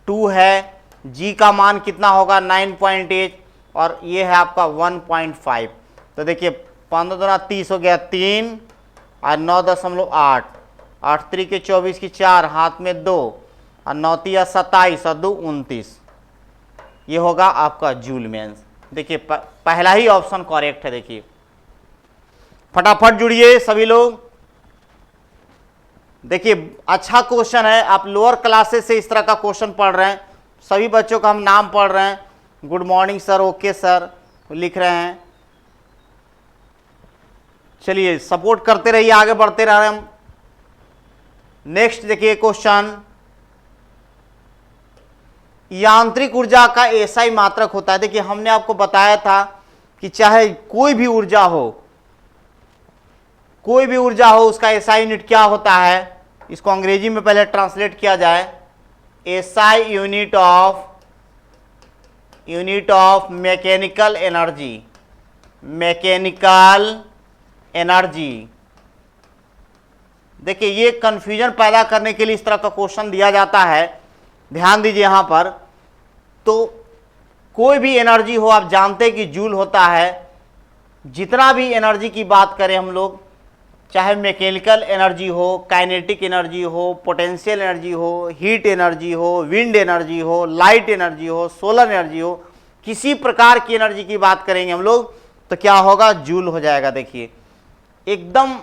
2 है, g का मान कितना होगा 9.8, और ये है आपका 1.5। तो देखिए 15 दूना 30 हो गया 3 और 9.8, 8 3 = 24 की 4, हाथ में 2 और 9 3 = 27 और 2 29। ये होगा आपका जूल मेंस। देखिए पहला ही ऑप्शन करेक्ट है। देखिए फटाफट जुड़िए सभी लोग। देखिए अच्छा क्वेश्चन है, आप लोअर क्लासेस से इस तरह का क्वेश्चन पढ़ रहे हैं, सभी बच्चों का हम नाम पढ़ रहे हैं। Good morning sir, okay sir लिख रहे हैं। चलिए सपोर्ट करते रहिए, आगे बढ़ते रह रहे हैं हम। नेक्स्ट देखिए क्वेश्चन, यांत्रिक ऊर्जा का ऐसा ही मात्रक होता है। देखिए हमने आपको बताया था कि चाहे कोई भी ऊर्जा हो, कोई भी ऊर्जा हो, उसका एसआई यूनिट क्या होता है, इसको अंग्रेजी में पहले ट्रांसलेट किया जाए। SI unit of mechanical energy, mechanical energy. देखिए ये कंफ्यूजन पैदा करने के लिए इस तरह का क्वेश्चन दिया जाता है, ध्यान दीजिए यहां पर। तो कोई भी एनर्जी हो, आप जानते हैं कि जूल होता है। जितना भी एनर्जी की बात करें हम लोग, चाहे मैकेनिकल एनर्जी हो, काइनेटिक एनर्जी हो, पोटेंशियल एनर्जी हो, हीट एनर्जी हो, विंड एनर्जी हो, लाइट एनर्जी हो, सोलर एनर्जी हो, किसी प्रकार की एनर्जी की बात करेंगे हम लोग तो क्या होगा, जूल हो जाएगा। देखिए एकदम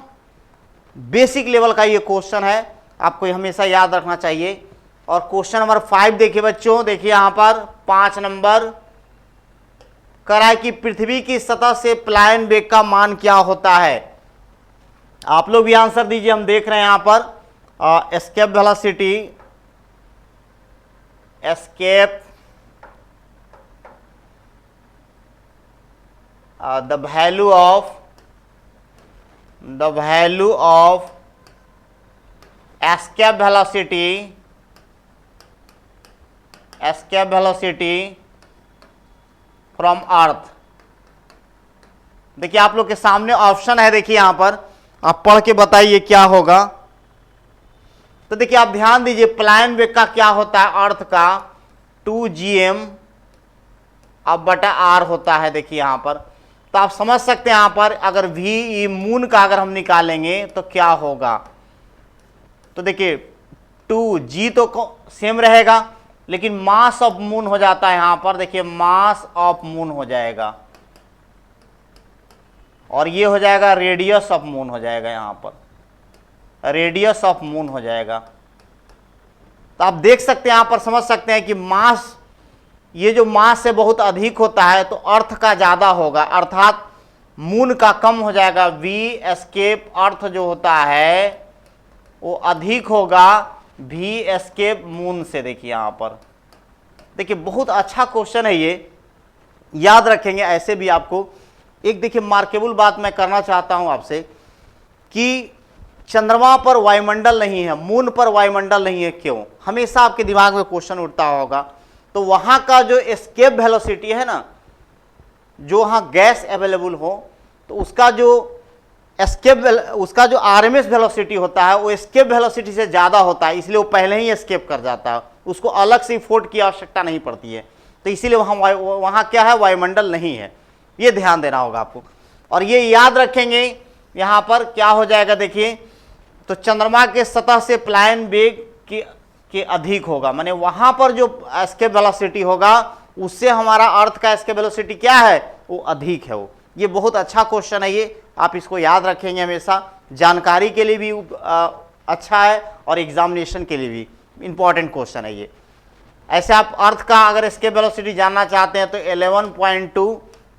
बेसिक लेवल का ये क्वेश्चन है, आपको हमेशा याद रखना चाहिए। और क्वेश्चन नंबर 5 देखिए बच्चों, देखिए यहां पर 5 नंबर कह रहा है कि पृथ्वी की सतह से पलायन वेग का मान क्या होता है। आप लोग भी आंसर दीजिए, हम देख रहे हैं यहां पर escape velocity, escape the value of escape velocity from Earth. देखिए आप लोग के सामने ऑप्शन है, देखिए यहां पर आप पढ़ के बताइए क्या होगा। तो देखिए आप ध्यान दीजिए, पलायन वेग का क्या होता है, अर्थ का 2gm अब बटा r होता है। देखिए यहां पर तो आप समझ सकते हैं यहां पर अगर v मून का अगर हम निकालेंगे तो क्या होगा। तो देखिए 2g तो सेम रहेगा, लेकिन मास ऑफ मून हो जाता है यहां पर। देखिए मास ऑफ मून हो जाएगा, और ये हो जाएगा रेडियस ऑफ मून हो जाएगा, यहां पर रेडियस ऑफ मून हो जाएगा। तो आप देख सकते हैं यहां पर, समझ सकते हैं कि मास, ये जो मास से बहुत अधिक होता है तो अर्थ का ज्यादा होगा, अर्थात मून का कम हो जाएगा। वी एस्केप अर्थ जो होता है वो अधिक होगा वी एस्केप मून से। देखिए यहां पर, देखिए बहुत अच्छा क्वेश्चन है ये, याद रखेंगे ऐसे भी आपको। एक देखिए मार्केबल बात मैं करना चाहता हूं आपसे कि चंद्रमा पर वायुमंडल नहीं है, मून पर वायुमंडल नहीं है, क्यों? हमेशा आपके दिमाग में क्वेश्चन उठता होगा। तो वहां का जो एस्केप वेलोसिटी है ना, जो वहां गैस अवेलेबल हो, तो उसका जो आरएमएस वेलोसिटी होता है वो एस्केप वेलोसिटी से ज्यादा होता है, इसलिए वो पहले ही एस्केप कर जाता है, उसको अलग से फोर्ट की आवश्यकता नहीं पड़ती है। तो इसीलिए वहां क्या है, वायुमंडल नहीं है, ये ध्यान देना होगा आपको। और ये याद रखेंगे यहां पर क्या हो जाएगा, देखिए तो चंद्रमा के सतह से पलायन वेग के अधिक होगा, माने वहां पर जो एस्केप वेलोसिटी होगा उससे हमारा अर्थ का एस्केप वेलोसिटी क्या है, वो अधिक है। वो ये बहुत अच्छा क्वेश्चन है, ये आप इसको याद रखेंगे हमेशा, जानकारी के लिए भी अच्छा है और एग्जामिनेशन के लिए भी इंपॉर्टेंट क्वेश्चन है ये। ऐसे आप अर्थ का अगर एस्केप वेलोसिटी जानना चाहते हैं तो 11.2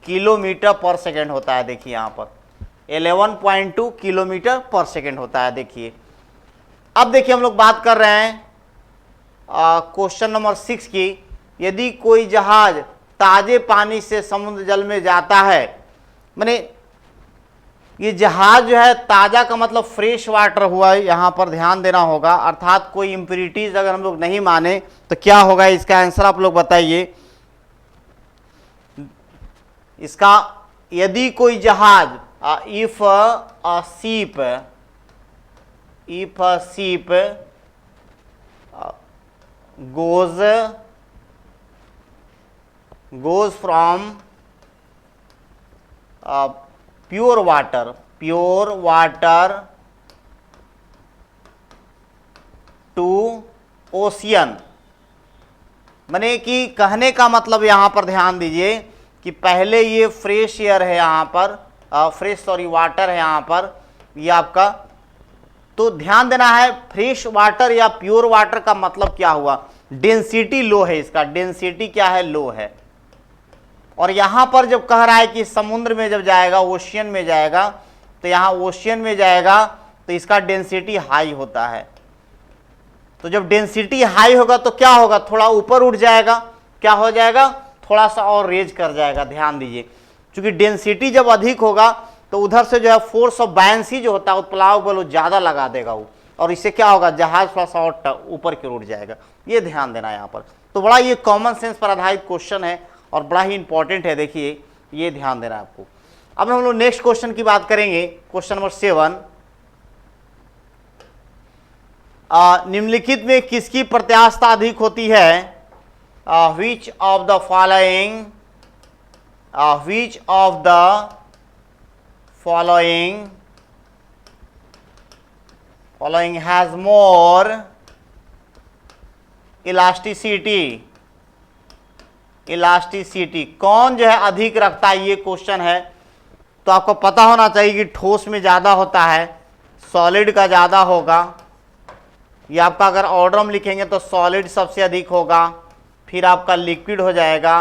किलोमीटर पर सेकेंड होता है। देखिए यहां पर 11.2 किलोमीटर पर सेकेंड होता है। देखिए अब देखिए हम लोग बात कर रहे हैं क्वेश्चन नंबर 6 की। यदि कोई जहाज ताजे पानी से समुद्र जल में जाता है, माने ये जहाज जो है, ताजा का मतलब फ्रेश वाटर हुआ है, यहां पर ध्यान देना होगा, अर्थात कोई इंप्योरिटीज अगर हम लोग नहीं माने तो क्या होगा, इसका आंसर आप लोग बताइए। इसका यदि कोई जहाज if a ship goes from pure water to ocean, माने कि कहने का मतलब यहां पर ध्यान दीजिए कि पहले ये फ्रेश एयर है, यहां पर वाटर है यहां पर, ये आपका, तो ध्यान देना है फ्रेश वाटर या प्योर वाटर का मतलब क्या हुआ, डेंसिटी लो है, इसका डेंसिटी क्या है, लो है। और यहां पर जब कह रहा है कि समुद्र में जब जाएगा, ओशियन में जाएगा, तो यहां ओशियन में जाएगा तो इसका डेंसिटी हाई होता है। तो जब डेंसिटी हाई होगा तो क्या होगा, थोड़ा ऊपर उठ जाएगा, क्या हो जाएगा, थोड़ा सा और रेज कर जाएगा। ध्यान दीजिए, क्योंकि डेंसिटी जब अधिक होगा तो उधर से जो है फोर्स ऑफ बायंसी जो होता है उत्प्लावक बल ज़्यादा लगा देगा वो, और इससे क्या होगा, जहाज थोड़ा सा और ऊपर की ओर उठ जाएगा। ये ध्यान देना यहाँ पर। तो बड़ा ये कॉमन सेंस पर आधारित क्वेश्चन है और बड़ा ही इंपॉर्टेंट है, देखिए ये ध्यान देना है आपको। अब हम लोग नेक्स्ट क्वेश्चन की बात करेंगे, क्वेश्चन नंबर 7। निम्नलिखित में किसकी प्रत्यास्थता अधिक होती है? Which of the following following has more elasticity, कौन जो है अधिक रखता है, ये क्वेश्चन है। तो आपको पता होना चाहिए कि ठोस में ज़्यादा होता है, सॉलिड का ज़्यादा होगा। ये आपका अगर ऑर्डर हम लिखेंगे तो सॉलिड सबसे अधिक होगा, फिर आपका लिक्विड हो जाएगा,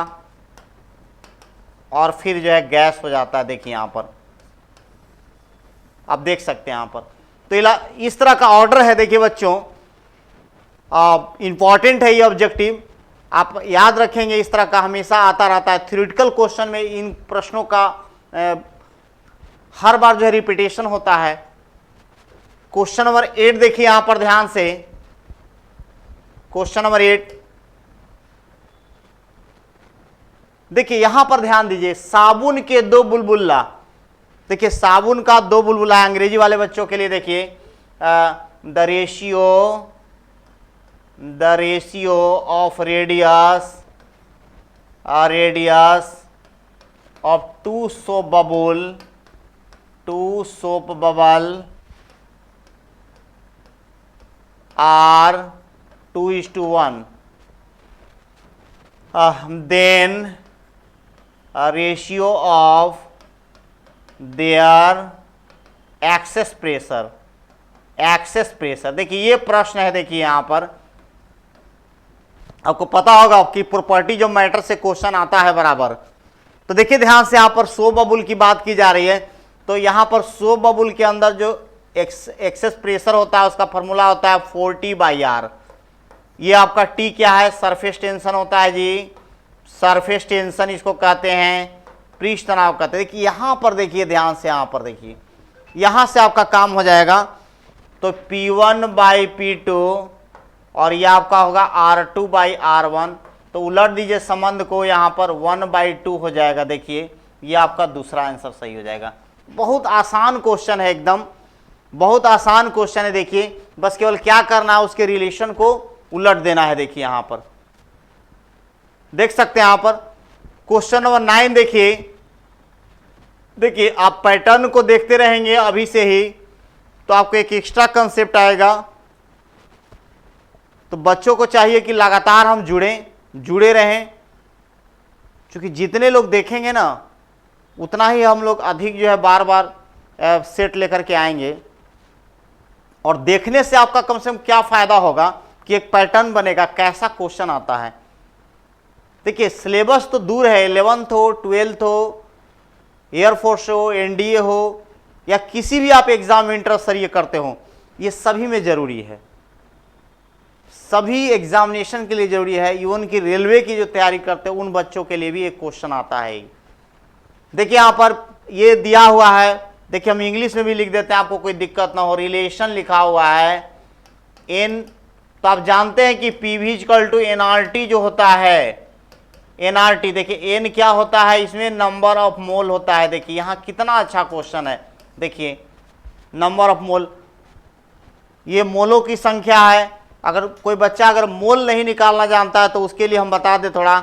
और फिर जो है गैस हो जाता है। देखिए यहाँ पर आप देख सकते हैं यहाँ पर, तो इस तरह का ऑर्डर है। देखिए बच्चों, इंपॉर्टेंट है ये ऑब्जेक्टिव, आप याद रखेंगे, इस तरह का हमेशा आता रहता है थ्योरेटिकल क्वेश्चन में। इन प्रश्नों का हर बार जो है रिपीटेशन होता है। क्वेश्चन नंबर 8 देखिए यहां पर ध्यान से, क्वेश्चन नंबर 8 देखिए यहां पर ध्यान दीजिए, साबुन के 2 बुलबुला। देखिए साबुन का 2 बुलबुला है, अंग्रेजी वाले बच्चों के लिए देखिए, the ratio of radius of 2 soap bubble are 2:1, then ratio of their excess pressure. देखिए ये प्रश्न है, देखिए यहां पर आपको पता होगा कि प्रॉपर्टी ऑफ मैटर से क्वेश्चन आता है बराबर। तो देखिए ध्यान से, यहां पर सोप बबुल की बात की जा रही है। तो यहां पर सोप बबुल के अंदर जो एक्सेस प्रेशर होता है उसका फॉर्मूला होता है 40/R। ये आपका T क्या है, सरफेस टेंशन होता है जी, सरफेस टेंशन इसको कहते हैं, पृष्ठ तनाव कहते हैं। देखिए यहां पर देखिए ध्यान से, यहां पर देखिए, यहां से आपका काम हो जाएगा। तो P1/P2 और ये आपका होगा R2/R1। तो उलट दीजिए संबंध को, यहां पर 1/2 हो जाएगा। देखिए ये आपका दूसरा आंसर सही हो जाएगा। बहुत आसान क्वेश्चन है, एकदम बहुत आसान क्वेश्चन है। देखिए बस केवल क्या करना है, उसके रिलेशन को उलट देना है। देखिए यहां पर देख सकते हैं, यहां पर क्वेश्चन नंबर 9 देखिए आप पैटर्न को देखते रहेंगे अभी से ही, तो आपको एक एक्स्ट्रा कंसेप्ट आएगा। तो बच्चों को चाहिए कि लगातार हम जुड़े रहें, क्योंकि जितने लोग देखेंगे ना उतना ही हम लोग अधिक जो है बार बार सेट लेकर के आएंगे। और देखने से आपका कम से कम क्या फायदा होगा कि एक पैटर्न बनेगा, कैसा क्वेश्चन आता है। देखिए सिलेबस तो दूर है, 11th हो, 12th हो, एयरफोर्स हो, एनडीए हो, या किसी भी आप एग्जाम इंटर स्तरीय करते हो, ये सभी में जरूरी है, सभी एग्जामिनेशन के लिए जरूरी है। इवन की रेलवे की जो तैयारी करते हैं उन बच्चों के लिए भी एक क्वेश्चन आता है। देखिए यहां पर ये दिया हुआ है, देखिए हम इंग्लिश में भी लिख देते हैं, आपको कोई दिक्कत ना हो। रिलेशन लिखा हुआ है एन, तो आप जानते हैं कि पीवी इक्वल टू एनआरटी जो होता है, एनआरटी देखिए एन क्या होता है, इसमें नंबर ऑफ मोल होता है। देखिए यहां कितना अच्छा क्वेश्चन है, देखिए नंबर ऑफ मोल, ये मोलों की संख्या है। अगर कोई बच्चा अगर मोल नहीं निकालना जानता है तो उसके लिए हम बता दें थोड़ा,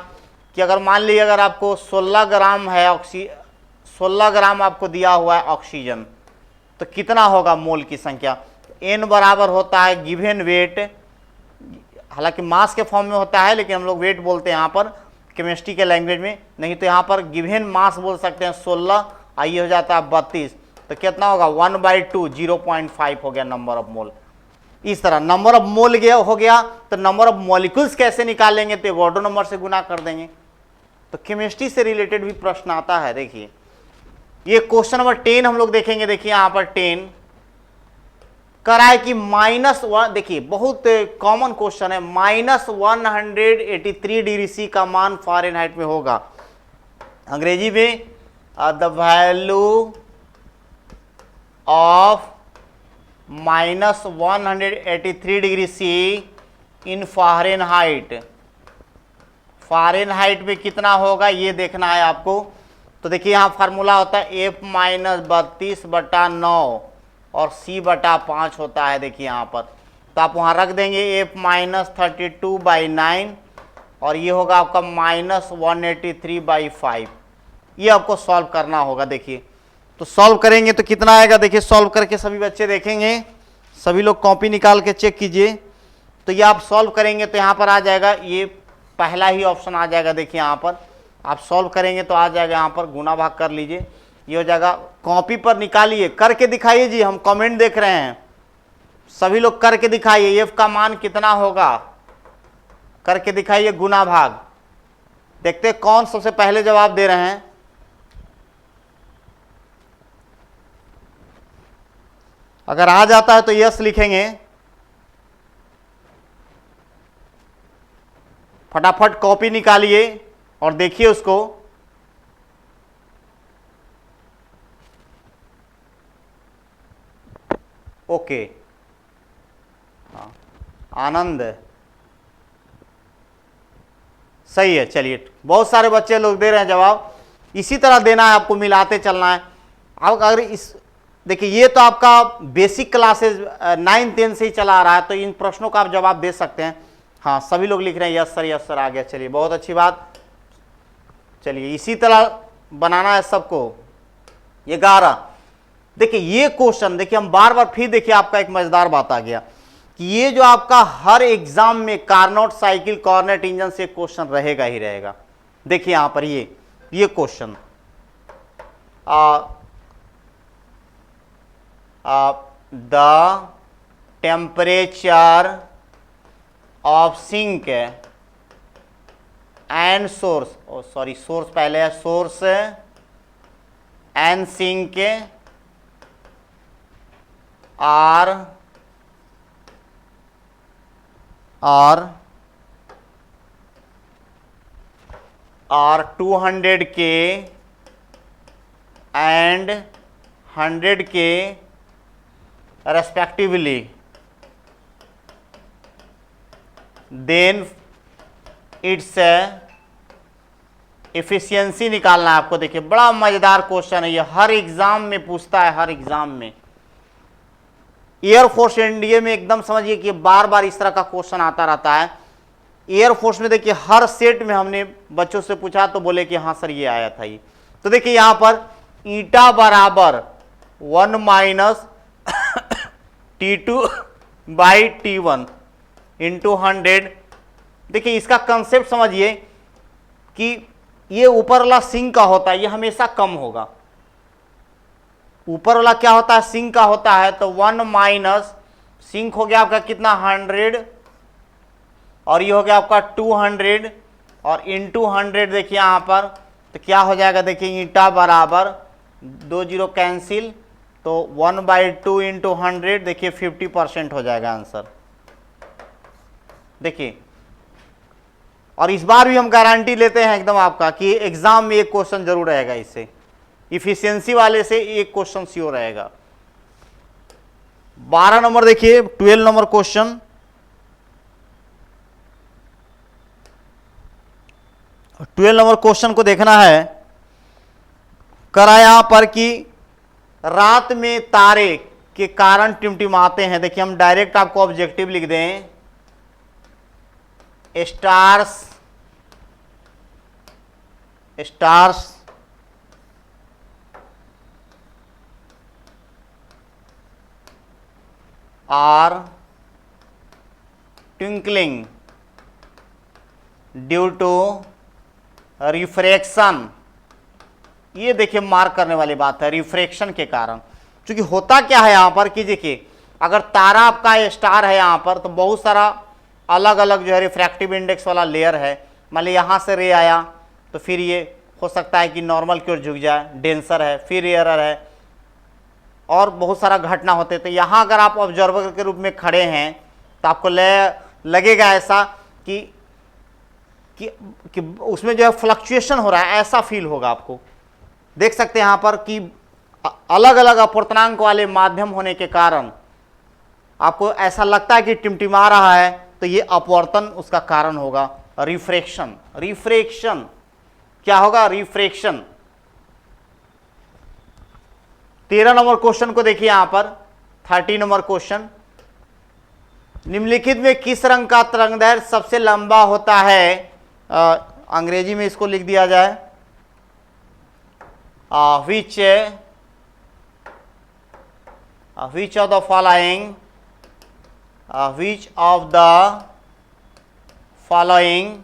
कि अगर मान लीजिए अगर आपको 16 ग्राम है 16 ग्राम आपको दिया हुआ है ऑक्सीजन, तो कितना होगा मोल की संख्या। एन बराबर होता है गिवन वेट, हालांकि मास के फॉर्म में होता है लेकिन हम लोग वेट बोलते हैं यहाँ पर केमिस्ट्री के लैंग्वेज में, नहीं तो यहाँ पर गिवन मास बोल सकते हैं 16, आइए हो जाता है 32, तो कितना होगा 1/2, 0.5 हो गया नंबर ऑफ मोल। इस तरह नंबर ऑफ मोल हो गया, तो नंबर ऑफ मॉलिक्यूल्स कैसे निकालेंगे, तो एवोगाड्रो नंबर से गुना कर देंगे। तो केमिस्ट्री से रिलेटेड भी प्रश्न आता है। देखिए ये क्वेश्चन नंबर 10 हम लोग देखेंगे। देखिए यहां पर 10 कराए कि -1, देखिए बहुत कॉमन क्वेश्चन है, -183 डिग्री सी का मान फ़ारेनहाइट में होगा। अंग्रेजी में the value of -183 degree C in Fahrenheit. Fahrenheit में कितना होगा ये देखना है आपको। तो देखिए यहाँ फार्मूला होता है F-32/9 और C/5 होता है। देखिए यहाँ पर तो आप वहाँ रख देंगे F-32/9 और ये होगा आपका -183/5। ये आपको सॉल्व करना होगा। देखिए तो सॉल्व करेंगे तो कितना आएगा, देखिए सॉल्व करके सभी बच्चे देखेंगे, सभी लोग कॉपी निकाल के चेक कीजिए। तो ये आप सॉल्व करेंगे तो यहाँ पर आ जाएगा, ये पहला ही ऑप्शन आ जाएगा। देखिए यहाँ पर आप सॉल्व करेंगे तो आ जाएगा यहाँ पर गुना भाग कर लीजिए, ये हो जाएगा। कॉपी पर निकालिए, करके दिखाइए जी, हम कमेंट देख रहे हैं, सभी लोग करके दिखाइए एफ का मान कितना होगा, करके दिखाइए गुना भाग। देखते हैं कौन सबसे पहले जवाब दे रहे हैं। अगर आ जाता है तो यस लिखेंगे, फटाफट कॉपी निकालिए और देखिए उसको। ओके, हाँ आनंद सही है। चलिए बहुत सारे बच्चे लोग दे रहे हैं जवाब, इसी तरह देना है आपको, मिलाते चलना है। अब अगर इस देखिए ये तो आपका बेसिक क्लासेस 9-10 से ही चला आ रहा है, तो इन प्रश्नों का आप जवाब दे सकते हैं। हाँ सभी लोग लिख रहे हैं यस सर आ गया। चलिए बहुत अच्छी बात। चलिए इसी तरह बनाना है सबको। 11 देखिए ये क्वेश्चन, देखिए हम बार बार फिर देखिए आपका एक मजेदार बात आ गया कि ये जो आपका हर एग्जाम में कार्नोट साइकिल कॉर्नेट इंजन से क्वेश्चन रहेगा ही रहेगा। देखिए यहां पर ये question the temperature of sink and source, sorry source पहले है, source and sink are 200 K and 100 K respectively, then its efficiency निकालना है आपको। देखिए बड़ा मजेदार क्वेश्चन है ये, हर एग्जाम में पूछता है, हर एग्जाम में। एयरफोर्स एनडीए में एकदम समझिए कि बार बार इस तरह का क्वेश्चन आता रहता है। एयरफोर्स में देखिए हर सेट में हमने बच्चों से पूछा तो बोले कि हाँ सर ये आया था ये। तो देखिए यहां पर ईटा बराबर 1 - T2/T1 इंटू 100। देखिए इसका कंसेप्ट समझिए कि ये ऊपर वाला सिंक का होता है, ये हमेशा कम होगा। ऊपर वाला क्या होता है, सिंक का होता है। तो 1 - सिंक हो गया आपका कितना 100 और ये हो गया आपका 200 और इंटू 100। देखिए यहां पर तो क्या हो जाएगा, देखिए ईटा बराबर 2 0 कैंसिल, तो 1/2 इंटू 100, देखिए 50% हो जाएगा आंसर। देखिए और इस बार भी हम गारंटी लेते हैं एकदम आपका कि एग्जाम में एक क्वेश्चन जरूर रहेगा, इससे इफिशिएंसी वाले से एक क्वेश्चन श्योर रहेगा। 12 नंबर देखिए, 12 नंबर क्वेश्चन। 12 नंबर क्वेश्चन को देखना है। करा यहां पर कि रात में तारे के कारण टिमटिमाते हैं। देखिए हम डायरेक्ट आपको ऑब्जेक्टिव लिख दें, stars are twinkling due to refraction. ये देखिए मार्क करने वाली बात है, रिफ्रैक्शन के कारण। क्योंकि होता क्या है यहां पर कि देखिए अगर तारा आपका स्टार है यहां पर, तो बहुत सारा अलग अलग जो है रिफ्रैक्टिव इंडेक्स वाला लेयर है। मान ली यहां से रे आया तो फिर ये हो सकता है कि नॉर्मल की ओर झुक जाए, डेंसर है, फिर एरर है, और बहुत सारा घटना होते हैं। तो यहाँ अगर आप ऑब्जर्वर के रूप में खड़े हैं तो आपको लगेगा ऐसा कि उसमें जो है फ्लक्चुएशन हो रहा है, ऐसा फील होगा आपको। देख सकते हैं यहाँ पर कि अलग अलग अपूर्णांक वाले माध्यम होने के कारण आपको ऐसा लगता है कि टिमटिमा रहा है, तो ये अपवर्तन उसका कारण होगा। रिफ्रैक्शन, रिफ्रैक्शन क्या होगा? रिफ्रैक्शन। 13 नंबर क्वेश्चन को देखिए यहां पर, 30 नंबर क्वेश्चन, निम्नलिखित में किस रंग का तरंगदैर्घ्य सबसे लंबा होता है? अंग्रेजी में इसको लिख दिया जाए, which of the following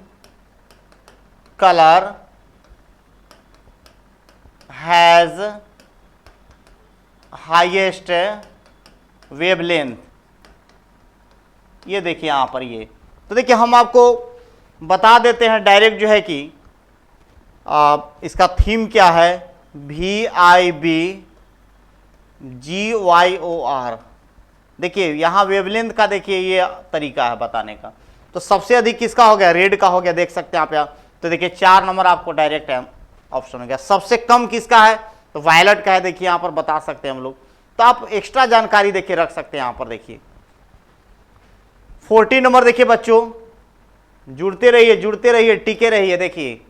color has highest wavelength? ये देखिए यहां पर, ये तो देखिए हम आपको बता देते हैं डायरेक्ट जो है कि इसका थीम क्या है, VIBGYOR। देखिए यहाँ वेवलेंथ का देखिए ये तरीका है बताने का। तो सबसे अधिक किसका हो गया? रेड का हो गया, देख सकते हैं आप यहाँ। तो देखिए 4 नंबर आपको डायरेक्ट ऑप्शन हो गया। सबसे कम किसका है? तो वायलेट का है, देखिए यहाँ पर बता सकते हैं हम लोग। तो आप एक्स्ट्रा जानकारी देखिए रख सकते हैं यहाँ पर। देखिए 40 नंबर देखिए बच्चों, जुड़ते रहिए टिके रहिए। देखिए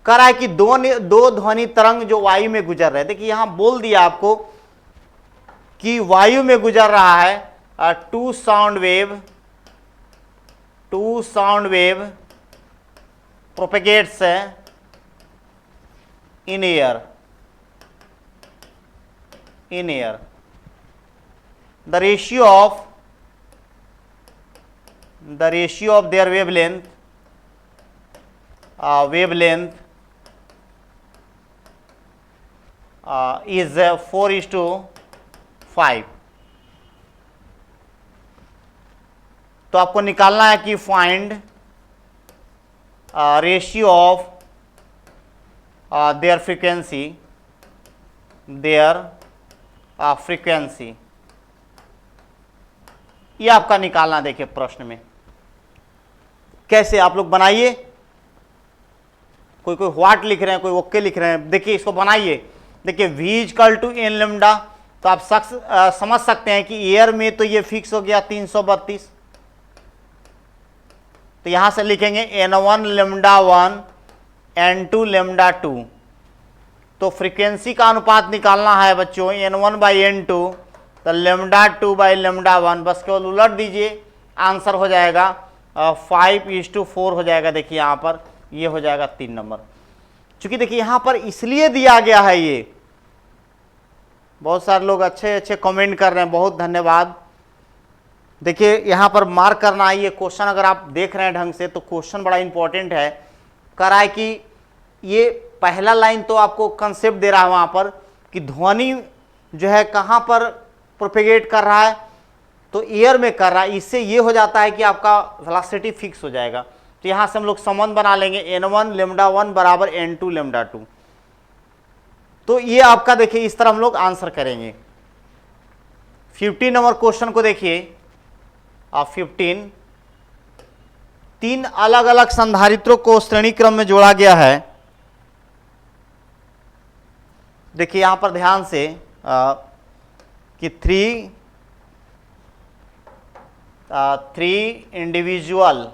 कह रहा है कि दो ध्वनि तरंग जो वायु में गुजर रहे हैं। देखिए यहां बोल दिया आपको कि वायु में गुजर रहा है two sound wave propagates in air. The ratio of their wavelength is 4:5। तो आपको निकालना है कि find ratio of their frequency, ये आपका निकालना। देखिए प्रश्न में कैसे आप लोग बनाइए, कोई व्हाट लिख रहे हैं, कोई ओके लिख रहे हैं। देखिए इसको बनाइए। देखिए v=n लैम्डा, तो आप समझ सकते हैं कि एयर में तो ये फिक्स हो गया 332। तो यहां से लिखेंगे n1 लैम्डा 1 n2 लैम्डा 2। तो फ्रीक्वेंसी का अनुपात निकालना है बच्चों n1/n2, तो लैम्डा 2/λ1। बस केवल उलट दीजिए, आंसर हो जाएगा 5:4 हो जाएगा। देखिए यहां पर ये हो जाएगा 3 नंबर। चूंकि देखिए यहां पर इसलिए दिया गया है, ये बहुत सारे लोग अच्छे कमेंट कर रहे हैं, बहुत धन्यवाद। देखिए यहां पर मार्क करना है ये क्वेश्चन, अगर आप देख रहे हैं ढंग से तो क्वेश्चन बड़ा इंपॉर्टेंट है। कह रहा है कि ये पहला लाइन तो आपको कंसेप्ट दे रहा है वहां पर कि ध्वनि जो है कहां पर प्रोपेगेट कर रहा है, तो एयर में कर रहा है। इससे ये हो जाता है कि आपका वेलोसिटी फिक्स हो जाएगा। तो यहां से हम लोग संबंध बना लेंगे n1 λ1 बराबर n2 λ2। तो ये आपका देखिए इस तरह हम लोग आंसर करेंगे। 15 नंबर क्वेश्चन को देखिए, 15, 3 अलग अलग संधारित्रों को श्रेणी क्रम में जोड़ा गया है। देखिए यहां पर ध्यान से कि 3 individual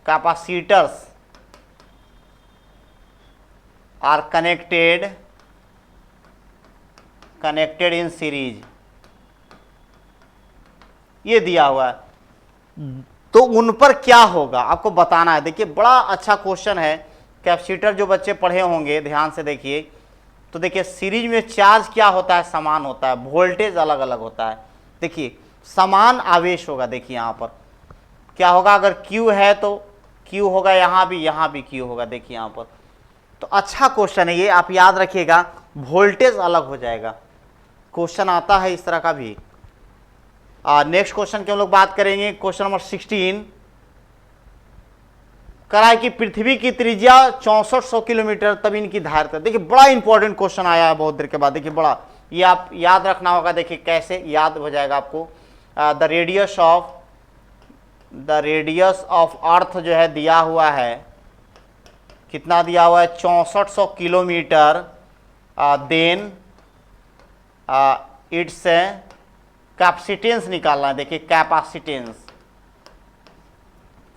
capacitors are connected in series, ये दिया हुआ है। तो उन पर क्या होगा आपको बताना है। देखिए बड़ा अच्छा क्वेश्चन है। कैपेसिटर जो बच्चे पढ़े होंगे ध्यान से देखिए, तो देखिए सीरीज में चार्ज क्या होता है? समान होता है, वोल्टेज अलग अलग होता है। देखिए समान आवेश होगा। देखिए यहां पर क्या होगा, अगर Q है तो Q होगा, यहां भी Q होगा। देखिए यहां पर तो अच्छा क्वेश्चन है ये, आप याद रखिएगा। वोल्टेज अलग हो जाएगा, क्वेश्चन आता है इस तरह का भी। नेक्स्ट क्वेश्चन की हम लोग बात करेंगे, क्वेश्चन नंबर 16। करा है कि पृथ्वी की त्रिज्या 6400 किलोमीटर, तब इनकी धारिता। देखिए बड़ा इंपॉर्टेंट क्वेश्चन आया है बहुत देर के बाद, देखिए बड़ा, ये आप याद रखना होगा। देखिए कैसे याद हो जाएगा आपको। द रेडियस ऑफ अर्थ जो है दिया हुआ है, कितना दिया हुआ है, 6400 किलोमीटर। देन इट्स कैपेसिटेंस निकालना है। देखिए कैपेसिटेंस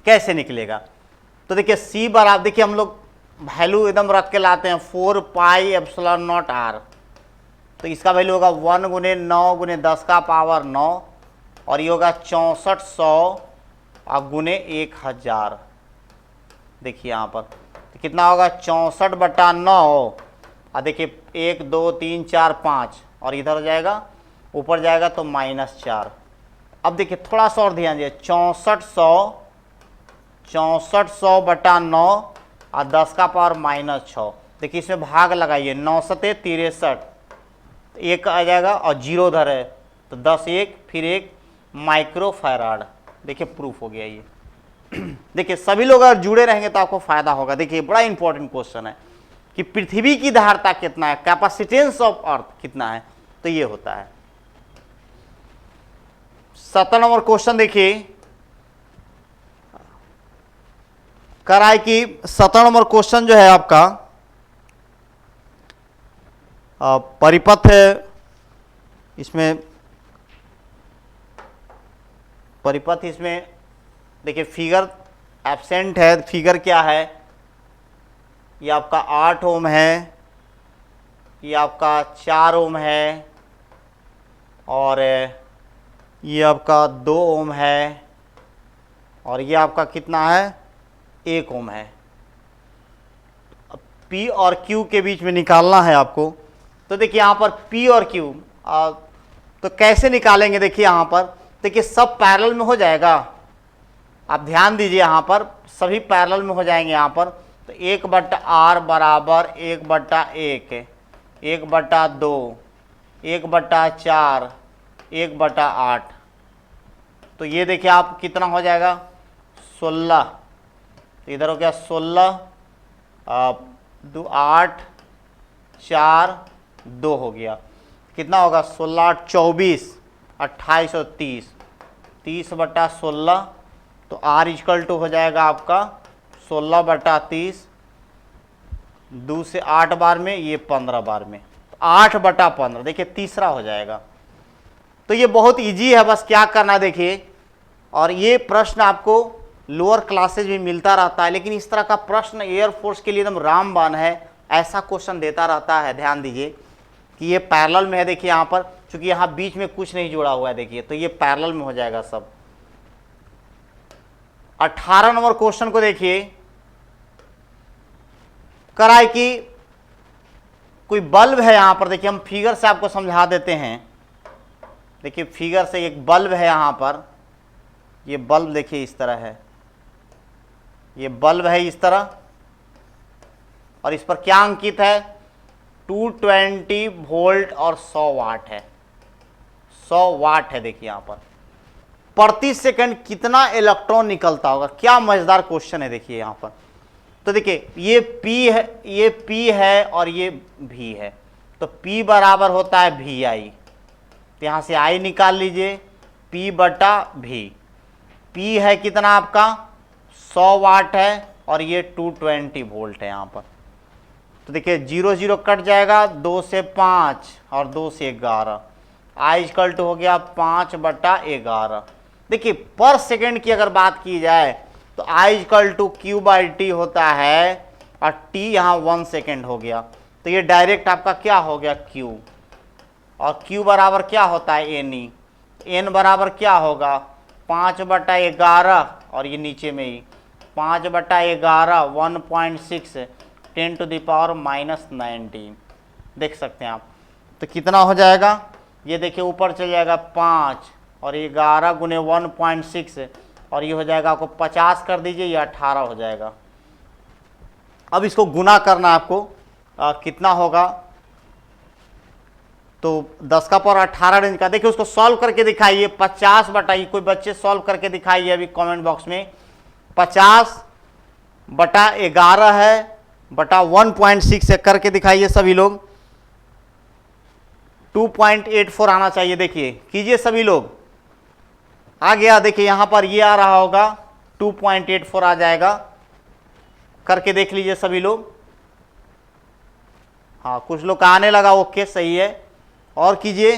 कैसे निकलेगा, तो देखिए सी बराबर, देखिए हम लोग वैल्यू एकदम रख के लाते हैं 4 पाई एप्सिलॉन नॉट आर, तो इसका वैल्यू होगा 1 गुने 9 गुने 10 का पावर 9, और ये होगा 6400 गुने 1000। देखिए यहाँ पर तो कितना होगा, 64/9, और देखिए 1 2 3 4 5, और इधर हो जाएगा, ऊपर जाएगा तो -4। अब देखिए थोड़ा सा और ध्यान दिए, 6400/9 और 10 का पावर -6। देखिए इसमें भाग लगाइए, 9 सते 63, एक आ जाएगा और 0 उधर है, तो 10 1 फिर 1 माइक्रो फैराड। देखिए प्रूफ हो गया ये। देखिए सभी लोग अगर जुड़े रहेंगे तो आपको फायदा होगा। देखिए बड़ा इंपॉर्टेंट क्वेश्चन है कि पृथ्वी की धारिता कितना है, कैपेसिटेंस ऑफ अर्थ कितना है, तो ये होता है। 17 नंबर क्वेश्चन देखिए, करा है कि 17 नंबर क्वेश्चन जो है आपका परिपथ है, इसमें परिपथ, इसमें देखिए फिगर एब्सेंट है। फिगर क्या है, ये आपका 8 ओम है, ये आपका 4 ओम है, और ये आपका 2 ओम है, और ये आपका कितना है, 1 ओम है। P और Q के बीच में निकालना है आपको। तो देखिए यहाँ पर P और Q तो कैसे निकालेंगे, देखिए यहाँ पर देखिए सब पैरेलल में हो जाएगा। आप ध्यान दीजिए, यहाँ पर सभी पैरेलल में हो जाएंगे। यहाँ पर तो 1/r बराबर 1/1, 1/2, 1/4, 1/8। तो ये देखिए आप कितना हो जाएगा, 16। तो इधर हो गया 16, 8 4 2 हो गया, कितना होगा, 16 8 24, 28 और 30, 30/16। तो R इक्वल टू हो जाएगा आपका 16/30, 2 से 8 बार में, ये 15 बार में, तो 8/15। देखिए तीसरा हो जाएगा। तो ये बहुत इजी है, बस क्या करना है देखिए। और ये प्रश्न आपको लोअर क्लासेज में मिलता रहता है, लेकिन इस तरह का प्रश्न एयरफोर्स के लिए एकदम रामबाण है, ऐसा क्वेश्चन देता रहता है। ध्यान दीजिए कि ये पैरेलल में है। देखिए यहाँ पर चूंकि यहाँ बीच में कुछ नहीं जुड़ा हुआ है, देखिए तो ये पैरेलल में हो जाएगा सब। 18 नंबर क्वेश्चन को देखिए, कराए कि कोई बल्ब है यहाँ पर। देखिए हम फिगर से आपको समझा देते हैं। देखिए फिगर से एक बल्ब है यहाँ पर, ये बल्ब देखिए इस तरह है, ये बल्ब है इस तरह, और इस पर क्या अंकित है, 220 वोल्ट और 100 वाट है, 100 वाट है। देखिए यहाँ पर प्रति सेकंड कितना इलेक्ट्रॉन निकलता होगा, क्या मजेदार क्वेश्चन है। देखिए यहाँ पर तो देखिए ये P है, ये P है और ये V है, तो P बराबर होता है VI। तो यहाँ से I निकाल लीजिए, P/V। P है कितना आपका, 100 वाट है, और ये 220 वोल्ट है यहाँ पर। तो देखिए 0 0 कट जाएगा, 2 से 5 और 2 से 11, I इक्वल टू हो गया 5/11। देखिए पर सेकंड की अगर बात की जाए तो I इक्वल टू Q/T होता है, और T यहाँ 1 सेकेंड हो गया। तो ये डायरेक्ट आपका क्या हो गया, Q, और Q बराबर क्या होता है, NE। N बराबर क्या होगा, 5/11, और ये नीचे में ही 5/11, 1.6, 10⁻⁻19। देख सकते हैं आप। तो कितना हो जाएगा, ये देखिए ऊपर चल जाएगा 5 और 11 गुने 1.6, और ये हो जाएगा आपको 50 कर दीजिए, ये 18 हो जाएगा। अब इसको गुना करना आपको, कितना होगा, तो 10 का पावर 18 रेंज का। देखिए उसको सॉल्व करके दिखाइए, 50 बताइए, कोई बच्चे सॉल्व करके दिखाइए अभी कमेंट बॉक्स में। 50 बटा 11 है बटा 1.6 है, करके दिखाइए सभी लोग। 2.84 आना चाहिए, देखिए कीजिए सभी लोग। आ गया, देखिए यहां पर ये आ रहा होगा 2.84 आ जाएगा, करके देख लीजिए सभी लोग। हाँ, कुछ लोग का आने लगा, ओके सही है। और कीजिए,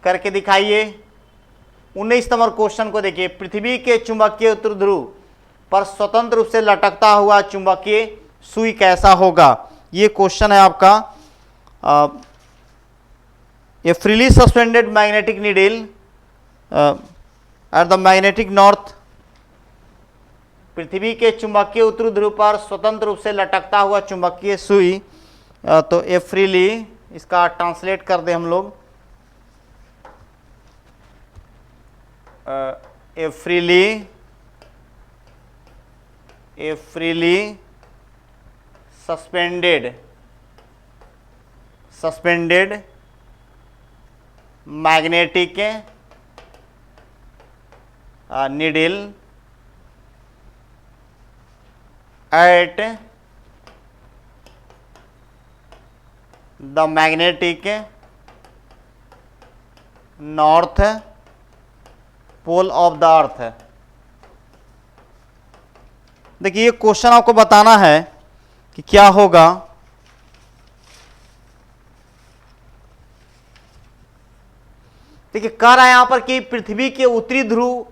करके दिखाइए। 19 नंबर क्वेश्चन को देखिए, पृथ्वी के चुंबकीय उत्तर ध्रुव पर स्वतंत्र रूप से लटकता हुआ चुंबकीय सुई कैसा होगा। ये क्वेश्चन है आपका। A freely suspended magnetic needle at the magnetic north, पृथ्वी के चुंबकीय उत्तरी ध्रुव पर स्वतंत्र रूप से लटकता हुआ चुंबकीय सुई। तो ए फ्रीली, इसका ट्रांसलेट कर दे हम लोग। A freely suspended magnetic needle at the magnetic north pole of the earth. देखिए ये क्वेश्चन आपको बताना है कि क्या होगा। देखिए कह रहा है यहां पर कि पृथ्वी के उत्तरी ध्रुव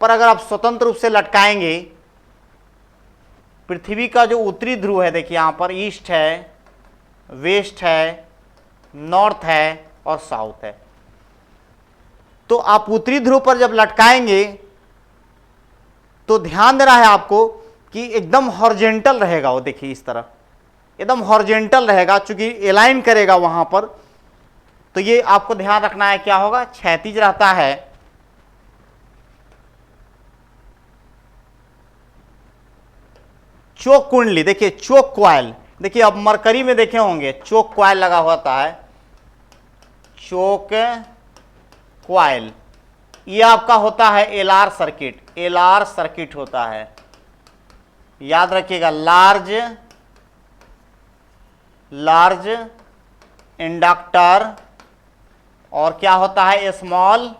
पर अगर आप स्वतंत्र रूप से लटकाएंगे, पृथ्वी का जो उत्तरी ध्रुव है, देखिए यहां पर ईस्ट है, वेस्ट है, नॉर्थ है और साउथ है। तो आप उत्तरी ध्रुव पर जब लटकाएंगे तो ध्यान देना है आपको कि एकदम हॉरिजॉन्टल रहेगा वो, देखिए इस तरह एकदम हॉरिजॉन्टल रहेगा, चूंकि एलाइन करेगा वहां पर। तो ये आपको ध्यान रखना है, क्या होगा, क्षैतिज रहता है। चोक कुंडली, देखिए चोक क्वाइल, देखिए अब मरकरी में देखे होंगे चोक क्वाइल लगा होता है, चोक क्वाइल। ये आपका होता है एलआर सर्किट होता है, याद रखिएगा। लार्ज इंडक्टर और क्या होता है, स्मॉल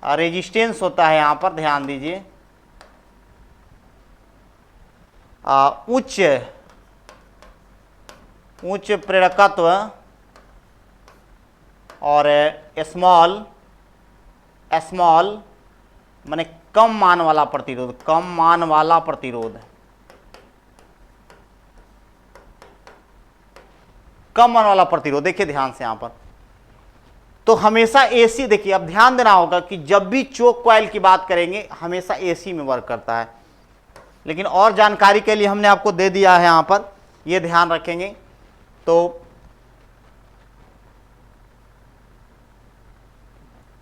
रेजिस्टेंस होता है। यहां पर ध्यान दीजिए, उच्च प्रेरकत्व और स्मॉल माने कम मान वाला प्रतिरोध, देखिए ध्यान से यहां पर। तो हमेशा एसी, देखिए अब ध्यान देना होगा कि जब भी चोक कॉइल की बात करेंगे हमेशा एसी में वर्क करता है, लेकिन और जानकारी के लिए हमने आपको दे दिया है यहां पर, ये ध्यान रखेंगे। तो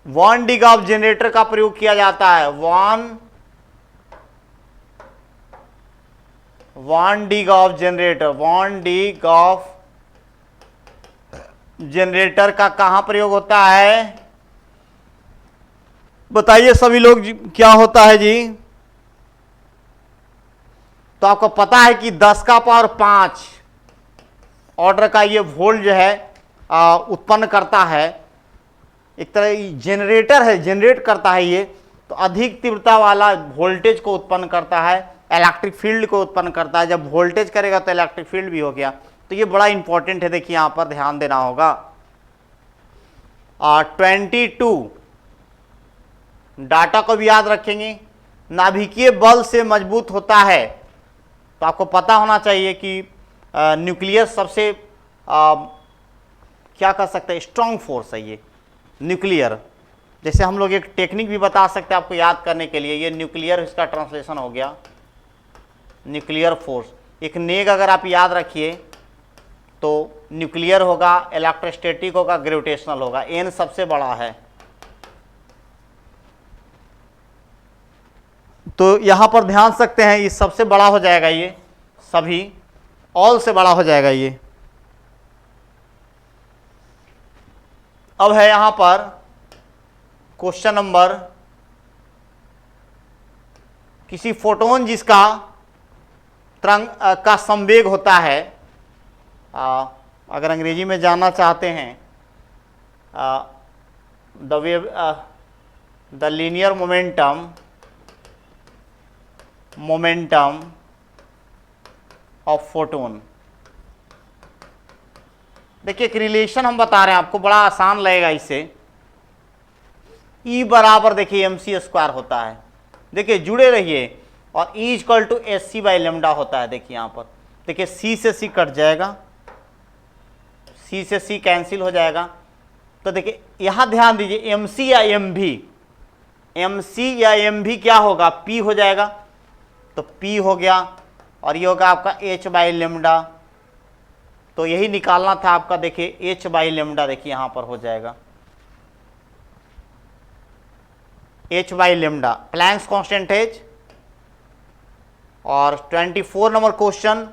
वॉन डिगॉफ जनरेटर का प्रयोग किया जाता है। वॉन डिगॉफ जनरेटर का कहां प्रयोग होता है, बताइए सभी लोग क्या होता है जी। तो आपको पता है कि 10 का पावर 5 ऑर्डर का ये वोल्ट जो है उत्पन्न करता है। एक तरह जनरेटर है, जनरेट करता है ये, तो अधिक तीव्रता वाला वोल्टेज को उत्पन्न करता है, इलेक्ट्रिक फील्ड को उत्पन्न करता है। जब वोल्टेज करेगा तो इलेक्ट्रिक फील्ड भी हो गया। तो ये बड़ा इंपॉर्टेंट है, देखिए यहां पर ध्यान देना होगा। 22 डाटा को भी याद रखेंगे। नाभिकीय बल से मजबूत होता है, तो आपको पता होना चाहिए कि न्यूक्लियर सबसे क्या कह सकते हैं, स्ट्रॉन्ग फोर्स है ये न्यूक्लियर। जैसे हम लोग एक टेक्निक भी बता सकते हैं आपको याद करने के लिए, ये न्यूक्लियर इसका ट्रांसलेशन हो गया, न्यूक्लियर फोर्स। एक नेग अगर आप याद रखिए तो न्यूक्लियर होगा, इलेक्ट्रोस्टैटिक होगा, ग्रेविटेशनल होगा। एन सबसे बड़ा है, तो यहां पर ध्यान सकते हैं ये सबसे बड़ा हो जाएगा, ये सभी ऑल से बड़ा हो जाएगा ये। अब है यहां पर क्वेश्चन नंबर, किसी फोटोन जिसका तरंग का संवेग होता है, अगर अंग्रेजी में जानना चाहते हैं, the linear momentum of photon. देखिए एक रिलेशन हम बता रहे हैं आपको, बड़ा आसान लगेगा इससे। E बराबर देखिए mc² होता है, देखिए जुड़े रहिए, और E इक्वल टू SC/λ होता है। देखिए यहाँ पर देखिए C से C कट जाएगा, C से C कैंसिल हो जाएगा। तो देखिए यहाँ ध्यान दीजिए MC या MV क्या होगा, P हो जाएगा। तो P हो गया, और ये होगा आपका h/λ। तो यही निकालना था आपका, देखिए h/λ देखिए यहाँ पर हो जाएगा h/λ, प्लैंक्स कांस्टेंट है। और 24 नंबर क्वेश्चन,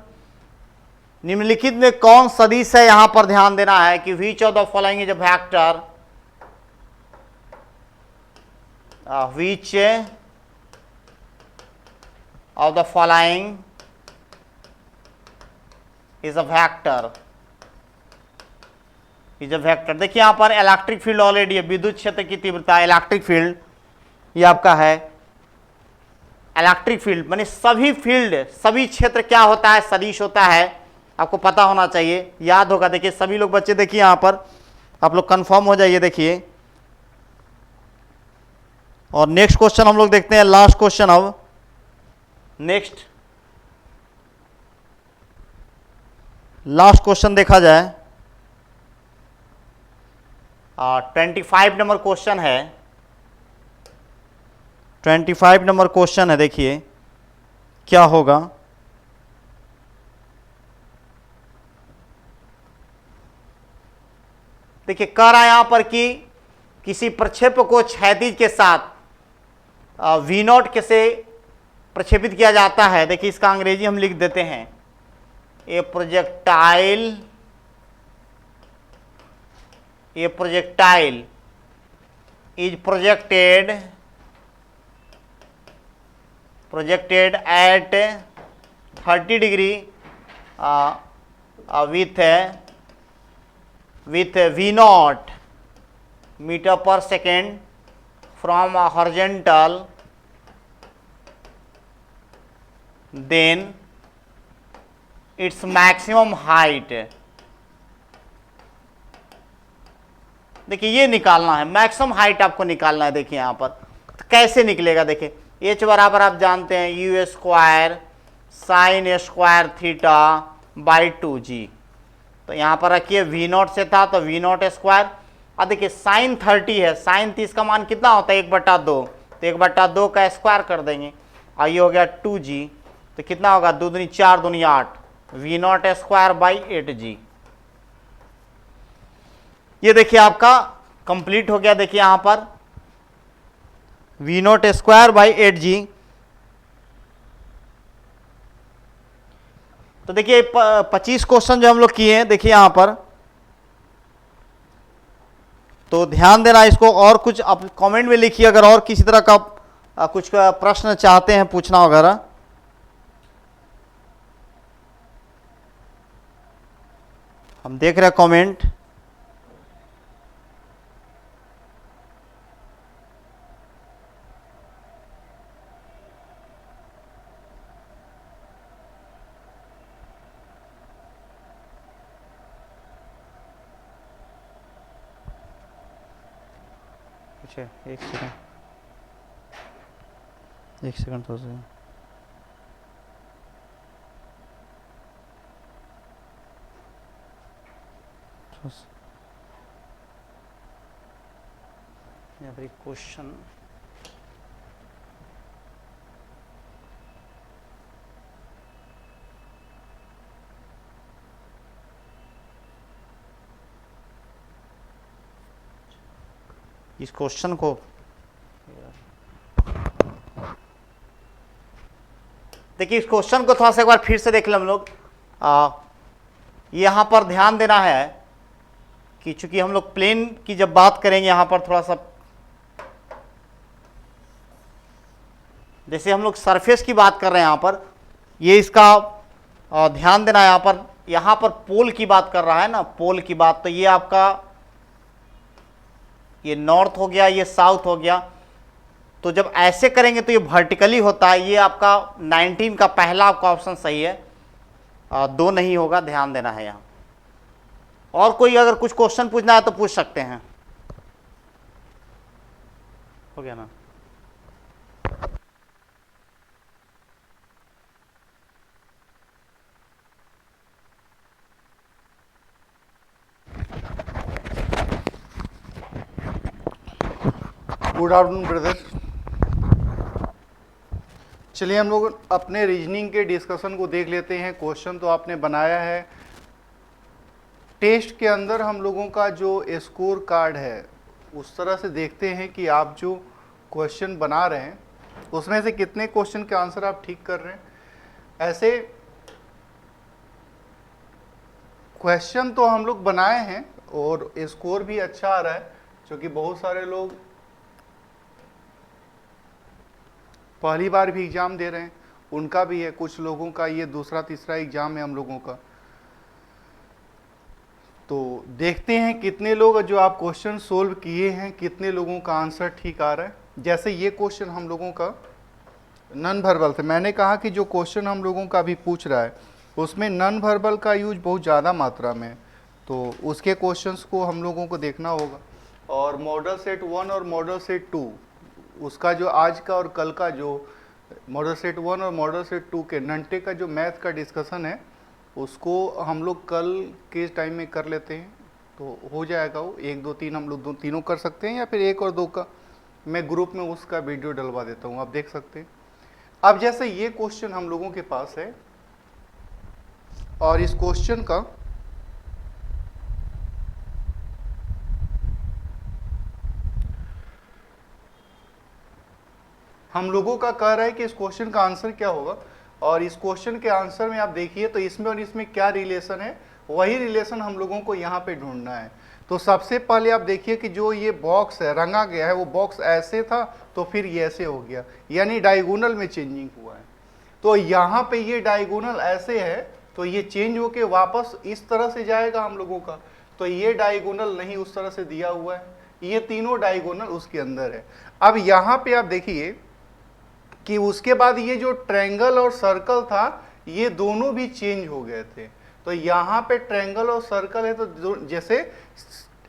निम्नलिखित में कौन सदिश है, यहां पर ध्यान देना है कि which of the following is a vector, which of the following is a vector, देखिए यहां पर इलेक्ट्रिक फील्ड ऑलरेडी है, विद्युत क्षेत्र की तीव्रता, इलेक्ट्रिक फील्ड ये आपका है। इलेक्ट्रिक फील्ड माने सभी फील्ड, सभी क्षेत्र क्या होता है, सदिश होता है, आपको पता होना चाहिए, याद होगा। देखिए सभी लोग बच्चे देखिए यहां पर आप लोग कंफर्म हो जाइए। देखिए और नेक्स्ट क्वेश्चन हम लोग देखते हैं, लास्ट क्वेश्चन। अब नेक्स्ट लास्ट क्वेश्चन देखा जाए, 25 नंबर क्वेश्चन है। 25 नंबर क्वेश्चन है, देखिए क्या होगा। देखिए कह रहा है यहां पर कि किसी प्रक्षेप को क्षैतिज के साथ V0 कैसे प्रक्षेपित किया जाता है। देखिए इसका अंग्रेजी हम लिख देते हैं, ए projectile is projected at 30 degree with V0 meter per second from a horizontal, then its maximum height। देखिए ये निकालना है, मैक्सिमम हाइट आपको निकालना है। देखिए यहाँ पर तो कैसे निकलेगा, देखिए H बराबर आप जानते हैं U² sin²θ/2g। तो यहाँ पर रखिए V0 से था तो V0²। अब देखिए साइन 30 है, साइन 30 का मान कितना होता है 1/2, तो 1/2 का स्क्वायर कर देंगे, और ये हो गया 2g। तो कितना होगा, 2 दूनी 4 दूनी 8, V0²/8g। ये देखिए आपका कंप्लीट हो गया। देखिए यहां पर V0²/8g। तो देखिए 25 क्वेश्चन जो हम लोग किए हैं, देखिए यहां पर तो ध्यान देना इसको। और कुछ आप कमेंट में लिखिए अगर और किसी तरह का कुछ प्रश्न चाहते हैं पूछना वगैरह। हम देख रहे हैं कमेंट। एक सेकंड तो से every question इस क्वेश्चन को देखिए, इस क्वेश्चन को थोड़ा सा एक बार फिर से देख लें हम लोग। यहां पर ध्यान देना है कि चूंकि हम लोग प्लेन की जब बात करेंगे यहां पर थोड़ा सा, जैसे हम लोग सरफेस की बात कर रहे हैं यहां पर, ये इसका और ध्यान देना यहाँ पर पोल की बात कर रहा है ना, पोल की बात, तो ये आपका ये नॉर्थ हो गया, ये साउथ हो गया। तो जब ऐसे करेंगे तो ये वर्टिकली होता है। ये आपका 19 का पहला आपका ऑप्शन सही है, 2 नहीं होगा, ध्यान देना है यहाँ। और कोई अगर कुछ क्वेश्चन पूछना है तो पूछ सकते हैं। हो गया ना? Good afternoon brother. चलिए हम लोग अपने रीजनिंग के डिस्कशन को देख लेते हैं। क्वेश्चन तो आपने बनाया है। टेस्ट के अंदर हम लोगों का जो स्कोर कार्ड है उस तरह से देखते हैं कि आप जो क्वेश्चन बना रहे हैं उसमें से कितने क्वेश्चन के आंसर आप ठीक कर रहे हैं। ऐसे क्वेश्चन तो हम लोग बनाए हैं और स्कोर भी अच्छा आ रहा है, क्योंकि बहुत सारे लोग पहली बार भी एग्ज़ाम दे रहे हैं, उनका भी है। कुछ लोगों का ये दूसरा तीसरा एग्ज़ाम है हम लोगों का। तो देखते हैं कितने लोग जो आप क्वेश्चन सोल्व किए हैं, कितने लोगों का आंसर ठीक आ रहा है। जैसे ये क्वेश्चन हम लोगों का नॉन वर्बल थे। मैंने कहा कि जो क्वेश्चन हम लोगों का अभी पूछ रहा है उसमें नॉन वर्बल का यूज बहुत ज़्यादा मात्रा में है, तो उसके क्वेश्चंस को हम लोगों को देखना होगा। और मॉडल सेट 1 और मॉडल सेट 2, उसका जो आज का और कल का जो मॉडल सेट 1 और मॉडल सेट 2 के नंटे का जो मैथ का डिस्कशन है उसको हम लोग कल के टाइम में कर लेते हैं, तो हो जाएगा वो। 1 2 3 हम लोग तीनों कर सकते हैं, या फिर 1 और 2 का मैं ग्रुप में उसका वीडियो डलवा देता हूँ, आप देख सकते हैं। अब जैसे ये क्वेश्चन हम लोगों के पास है और इस क्वेश्चन का हम लोगों का कह रहा है कि इस क्वेश्चन का आंसर क्या होगा। और इस क्वेश्चन के आंसर में आप देखिए तो इसमें और इसमें क्या रिलेशन है, वही रिलेशन हम लोगों को यहाँ पे ढूंढना है। तो सबसे पहले आप देखिए कि जो ये बॉक्स है रंगा गया है, वो बॉक्स ऐसे था तो फिर ये ऐसे हो गया, यानी डायगोनल में चेंजिंग हुआ है। तो यहाँ पे ये डायगोनल ऐसे है तो ये चेंज होके वापस इस तरह से जाएगा हम लोगों का। तो ये डायगोनल नहीं उस तरह से दिया हुआ है, ये तीनों डायगोनल उसके अंदर है। अब यहाँ पे आप देखिए कि उसके बाद ये जो ट्रायंगल और सर्कल था ये दोनों भी चेंज हो गए थे। तो यहाँ पे ट्रायंगल और सर्कल है, तो जैसे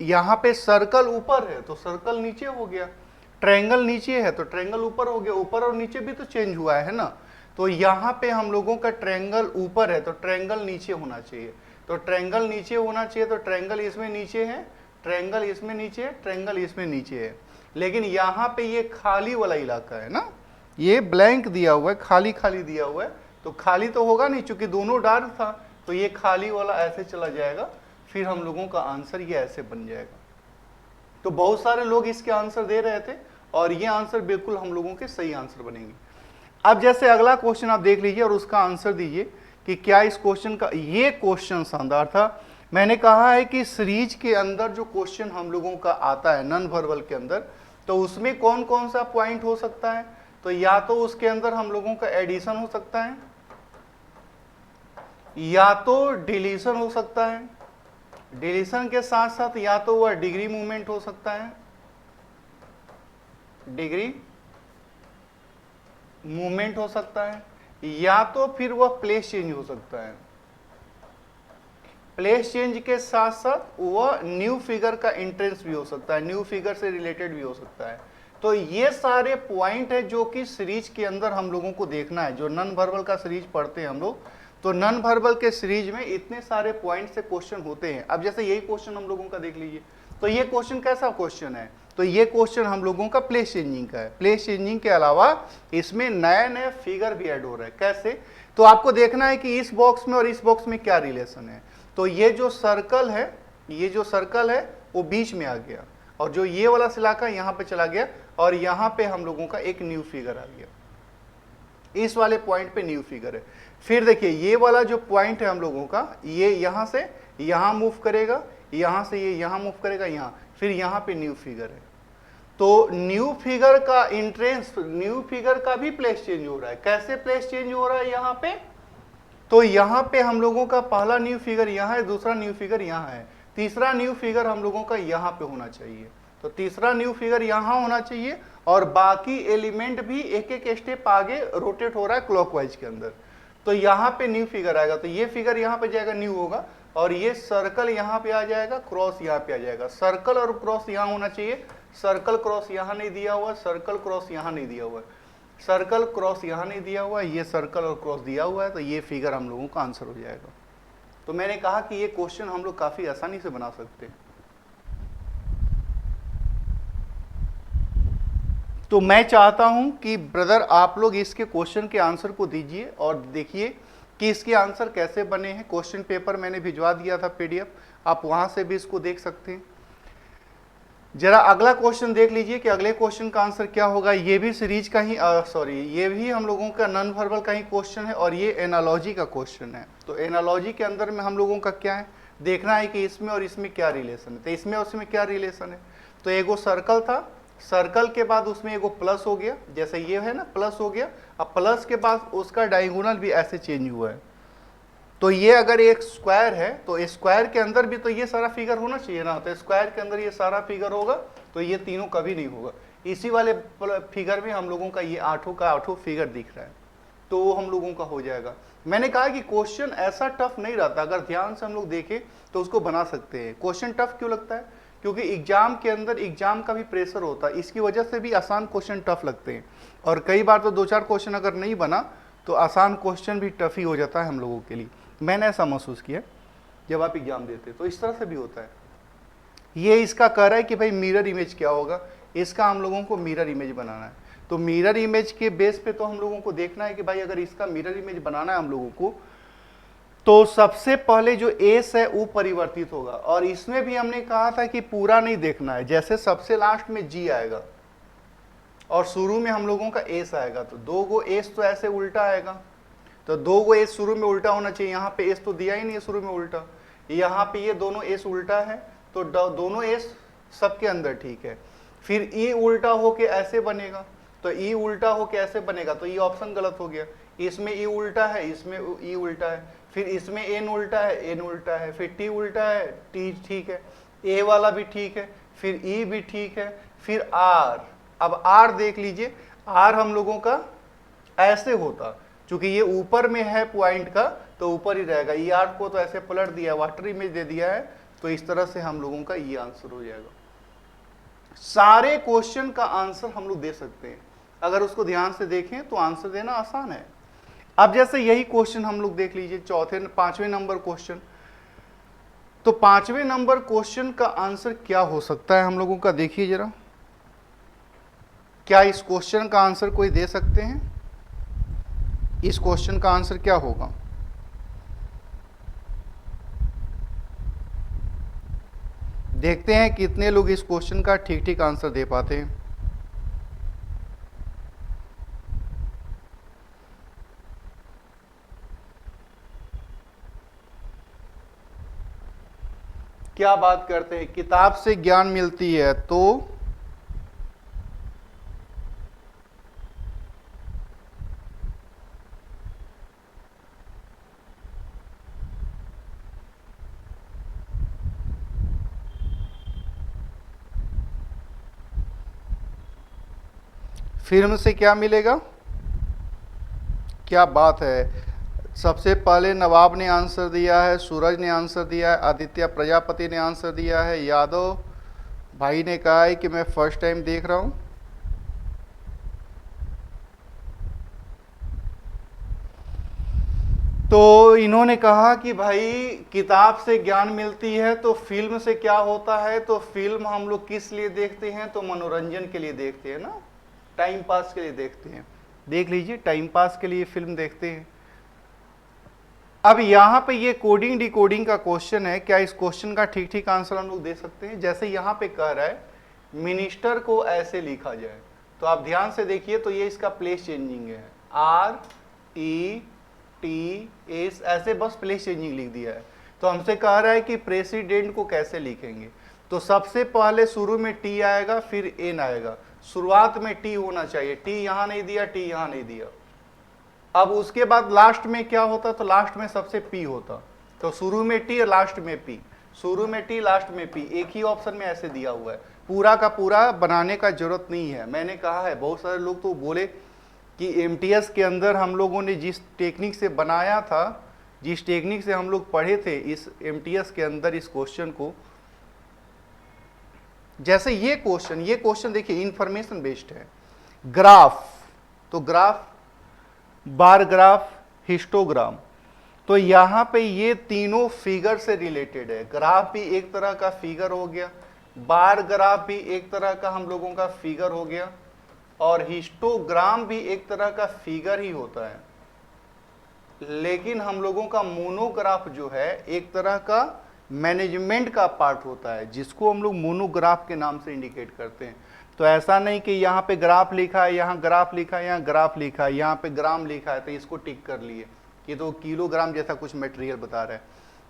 यहाँ पे सर्कल ऊपर है तो सर्कल नीचे हो गया, ट्रायंगल नीचे है तो ट्रायंगल ऊपर हो गया। ऊपर और नीचे भी तो चेंज हुआ है ना। तो यहाँ पे हम लोगों का ट्रायंगल ऊपर है तो ट्रायंगल नीचे होना चाहिए। तो ट्रायंगल नीचे होना चाहिए, तो ट्रायंगल इसमें नीचे है, ट्रायंगल इसमें नीचे है, ट्रायंगल इसमें नीचे है। लेकिन यहाँ पे ये खाली वाला इलाका है ना, ये ब्लैंक दिया हुआ है, खाली खाली दिया हुआ है, तो खाली तो होगा नहीं चूंकि दोनों डार्क था, तो ये खाली वाला ऐसे चला जाएगा, फिर हम लोगों का आंसर ये ऐसे बन जाएगा। तो बहुत सारे लोग इसके आंसर दे रहे थे और ये आंसर बिल्कुल हम लोगों के सही आंसर बनेंगे। अब जैसे अगला क्वेश्चन आप देख लीजिए और उसका आंसर दीजिए कि क्या इस क्वेश्चन का, ये क्वेश्चन शानदार था। मैंने कहा है कि सीरीज के अंदर जो क्वेश्चन हम लोगों का आता है नॉन वर्बल के अंदर, तो उसमें कौन कौन सा पॉइंट हो सकता है। तो या तो उसके अंदर हम लोगों का एडिशन हो सकता है, या तो डिलीशन हो सकता है, डिलीशन के साथ साथ या तो वह डिग्री मूवमेंट हो सकता है, डिग्री मूवमेंट हो सकता है, या तो फिर वह प्लेस चेंज हो सकता है। प्लेस चेंज के साथ साथ वह न्यू फिगर का एंट्रेंस भी हो सकता है, न्यू फिगर से रिलेटेड भी हो सकता है। तो ये सारे पॉइंट है जो कि सीरीज के अंदर हम लोगों को देखना है। जो नॉन वर्बल का सीरीज पढ़ते हैं हम लोग, तो नॉन वर्बल के सीरीज में इतने सारे पॉइंट से क्वेश्चन होते हैं। अब जैसे यही क्वेश्चन हम लोगों का देख लीजिए, तो ये क्वेश्चन कैसा क्वेश्चन है, तो ये क्वेश्चन हम लोगों का प्लेस चेंजिंग का है। प्लेस चेंजिंग के अलावा इसमें नए नए फिगर भी ऐड हो रहे हैं। कैसे, तो आपको देखना है कि इस बॉक्स में और इस बॉक्स में क्या रिलेशन है। तो ये जो सर्कल है, ये जो सर्कल है वो बीच में आ गया, और जो ये वाला इलाका यहाँ पे चला गया, और यहाँ पे हम लोगों का एक न्यू फिगर आ गया। इस वाले पॉइंट पे न्यू फिगर है। फिर देखिए ये वाला जो पॉइंट है हम लोगों का, ये यहाँ से यहाँ मूव करेगा, यहाँ से ये यहाँ मूव करेगा, यहाँ, फिर यहाँ पे न्यू फिगर है। तो न्यू फिगर का एंट्रेंस, न्यू फिगर का भी प्लेस चेंज हो रहा है। कैसे प्लेस चेंज हो रहा है, यहाँ पे तो यहाँ पे हम लोगों का पहला न्यू फिगर यहाँ है, दूसरा न्यू फिगर यहाँ है, तीसरा न्यू फिगर हम लोगों का यहाँ पे होना चाहिए। तो तीसरा न्यू फिगर यहाँ होना चाहिए और बाकी एलिमेंट भी एक एक स्टेप आगे रोटेट हो रहा है क्लॉकवाइज के अंदर। तो यहाँ पे न्यू फिगर आएगा, तो ये फिगर यहाँ पे जाएगा, न्यू होगा, और ये सर्कल यहाँ पे आ जाएगा, क्रॉस यहाँ पे आ जाएगा। सर्कल और क्रॉस यहाँ होना चाहिए, सर्कल क्रॉस यहाँ नहीं दिया हुआ, सर्कल क्रॉस यहाँ नहीं दिया हुआ, सर्कल क्रॉस यहाँ नहीं दिया हुआ, ये सर्कल और क्रॉस दिया हुआ है। तो ये फिगर हम लोगों का आंसर हो जाएगा। तो मैंने कहा कि ये क्वेश्चन हम लोग काफी आसानी से बना सकते हैं। तो मैं चाहता हूं कि ब्रदर आप लोग इसके क्वेश्चन के आंसर को दीजिए और देखिए कि इसके आंसर कैसे बने हैं। क्वेश्चन पेपर मैंने भिजवा दिया था PDF, आप वहां से भी इसको देख सकते हैं। जरा अगला क्वेश्चन देख लीजिए कि अगले क्वेश्चन का आंसर क्या होगा। ये भी सीरीज का ही ये भी हम लोगों का नॉन वर्बल का ही क्वेश्चन है और ये एनालॉजी का क्वेश्चन है। तो एनालॉजी के अंदर में हम लोगों का क्या है, देखना है कि इसमें और इसमें क्या रिलेशन है। तो इसमें और इसमें क्या रिलेशन है, तो एगो सर्कल था, सर्कल के बाद उसमें एगो प्लस हो गया, जैसे ये है ना प्लस हो गया, अब प्लस के बाद उसका डायगोनल भी ऐसे चेंज हुआ है। तो ये अगर एक स्क्वायर है तो स्क्वायर के अंदर भी तो ये सारा फिगर होना चाहिए ना, तो स्क्वायर के अंदर ये सारा फिगर होगा, तो ये तीनों कभी नहीं होगा। इसी वाले फिगर में हम लोगों का ये आठों का आठों फिगर दिख रहा है, तो वो हम लोगों का हो जाएगा। मैंने कहा कि क्वेश्चन ऐसा टफ नहीं रहता, अगर ध्यान से हम लोग देखें तो उसको बना सकते हैं। क्वेश्चन टफ क्यों लगता है, क्योंकि एग्जाम के अंदर एग्जाम का भी प्रेशर होता है, इसकी वजह से भी आसान क्वेश्चन टफ लगते हैं। और कई बार तो 2-4 क्वेश्चन अगर नहीं बना तो आसान क्वेश्चन भी टफ ही हो जाता है हम लोगों के लिए। मैंने ऐसा महसूस किया जब आप एग्जाम देते, तो इस तरह से भी होता है। ये इसका कह रहा है कि भाई मिरर इमेज क्या होगा, इसका हम लोगों को मिरर इमेज बनाना है। तो मिरर इमेज के बेस पे तो हम लोगों को देखना है कि भाई अगर इसका मिरर इमेज बनाना है हम लोगों को, तो सबसे पहले जो एस है वो परिवर्तित होगा। और इसमें भी हमने कहा था कि पूरा नहीं देखना है, जैसे सबसे लास्ट में जी आएगा और शुरू में हम लोगों का एस आएगा, तो 2 गो एस तो ऐसे उल्टा आएगा, तो 2 गो एस शुरू में उल्टा होना चाहिए। यहाँ पे एस तो दिया ही नहीं है शुरू में उल्टा, यहाँ पे ये दोनों एस उल्टा है, तो दोनों एस सबके अंदर ठीक है। फिर ई उल्टा होके ऐसे बनेगा, तो ई उल्टा होके ऐसे बनेगा, तो ये ऑप्शन गलत हो गया। इसमें ई उल्टा है, इसमें ई उल्टा है, फिर इसमें एन उल्टा है, एन उल्टा है, फिर टी उल्टा है, टी ठीक है, ए वाला भी ठीक है, फिर ई भी ठीक है, फिर आर। अब आर देख लीजिए, आर हम लोगों का ऐसे होता, चूंकि ये ऊपर में है पॉइंट का तो ऊपर ही रहेगा। ई आर को तो ऐसे पलट दिया, वाटर इमेज दे दिया है, तो इस तरह से हम लोगों का ये आंसर हो जाएगा। सारे क्वेश्चन का आंसर हम लोग दे सकते हैं, अगर उसको ध्यान से देखें तो आंसर देना आसान है। अब जैसे यही क्वेश्चन हम लोग देख लीजिए, 5वें नंबर क्वेश्चन। तो 5वें नंबर क्वेश्चन का आंसर क्या हो सकता है हम लोगों का, देखिए जरा, क्या इस क्वेश्चन का आंसर कोई दे सकते हैं? इस क्वेश्चन का आंसर क्या होगा? देखते हैं कितने लोग इस क्वेश्चन का ठीक ठीक आंसर दे पाते हैं। क्या बात करते हैं, किताब से ज्ञान मिलती है तो फिल्म से क्या मिलेगा? क्या बात है, सबसे पहले नवाब ने आंसर दिया है, सूरज ने आंसर दिया है, आदित्य प्रजापति ने आंसर दिया है, यादव भाई ने कहा है कि मैं फर्स्ट टाइम देख रहा हूं। तो इन्होंने कहा कि भाई किताब से ज्ञान मिलती है, तो फिल्म से क्या होता है, तो फिल्म हम लोग किस लिए देखते हैं, तो मनोरंजन के लिए देखते हैं ना, टाइम पास के लिए देखते हैं। देख लीजिए, टाइम पास के लिए फिल्म देखते हैं। अब यहाँ पे ये कोडिंग डिकोडिंग का क्वेश्चन है, क्या इस क्वेश्चन का ठीक ठीक आंसर हम लोग दे सकते हैं? जैसे यहाँ पे कह रहा है मिनिस्टर को ऐसे लिखा जाए, तो आप ध्यान से देखिए, तो ये इसका प्लेस चेंजिंग है, RETS ऐसे बस प्लेस चेंजिंग लिख दिया है। तो हमसे कह रहा है कि प्रेसिडेंट को कैसे लिखेंगे, तो सबसे पहले शुरू में टी आएगा, फिर एन आएगा, शुरुआत में टी होना चाहिए, टी यहाँ नहीं दिया, टी यहाँ नहीं दिया। अब उसके बाद लास्ट में क्या होता, तो लास्ट में सबसे पी होता, तो शुरू में टी और लास्ट में पी, शुरू में टी लास्ट में पी, एक ही ऑप्शन में ऐसे दिया हुआ है। पूरा का पूरा बनाने का जरूरत नहीं है। मैंने कहा है, बहुत सारे लोग तो बोले कि एमटीएस के अंदर हम लोगों ने जिस टेक्निक से बनाया था, जिस टेक्निक से हम लोग पढ़े थे इस एमटीएस के अंदर इस क्वेश्चन को, जैसे ये क्वेश्चन देखिए इंफॉर्मेशन बेस्ड है। ग्राफ, तो ग्राफ, बार ग्राफ, हिस्टोग्राम, तो यहां पे ये तीनों फिगर से रिलेटेड है। ग्राफ भी एक तरह का फिगर हो गया, बार ग्राफ भी एक तरह का हम लोगों का फिगर हो गया, और हिस्टोग्राम भी एक तरह का फिगर ही होता है। लेकिन हम लोगों का मोनोग्राफ जो है एक तरह का मैनेजमेंट का पार्ट होता है, जिसको हम लोग मोनोग्राफ के नाम से इंडिकेट करते हैं। तो ऐसा नहीं कि यहाँ पे ग्राफ लिखा है, यहाँ ग्राफ लिखा है, यहाँ ग्राफ लिखा है, यहाँ पे ग्राम लिखा है तो इसको टिक कर लिए, ये तो किलोग्राम जैसा कुछ मटेरियल बता रहा है।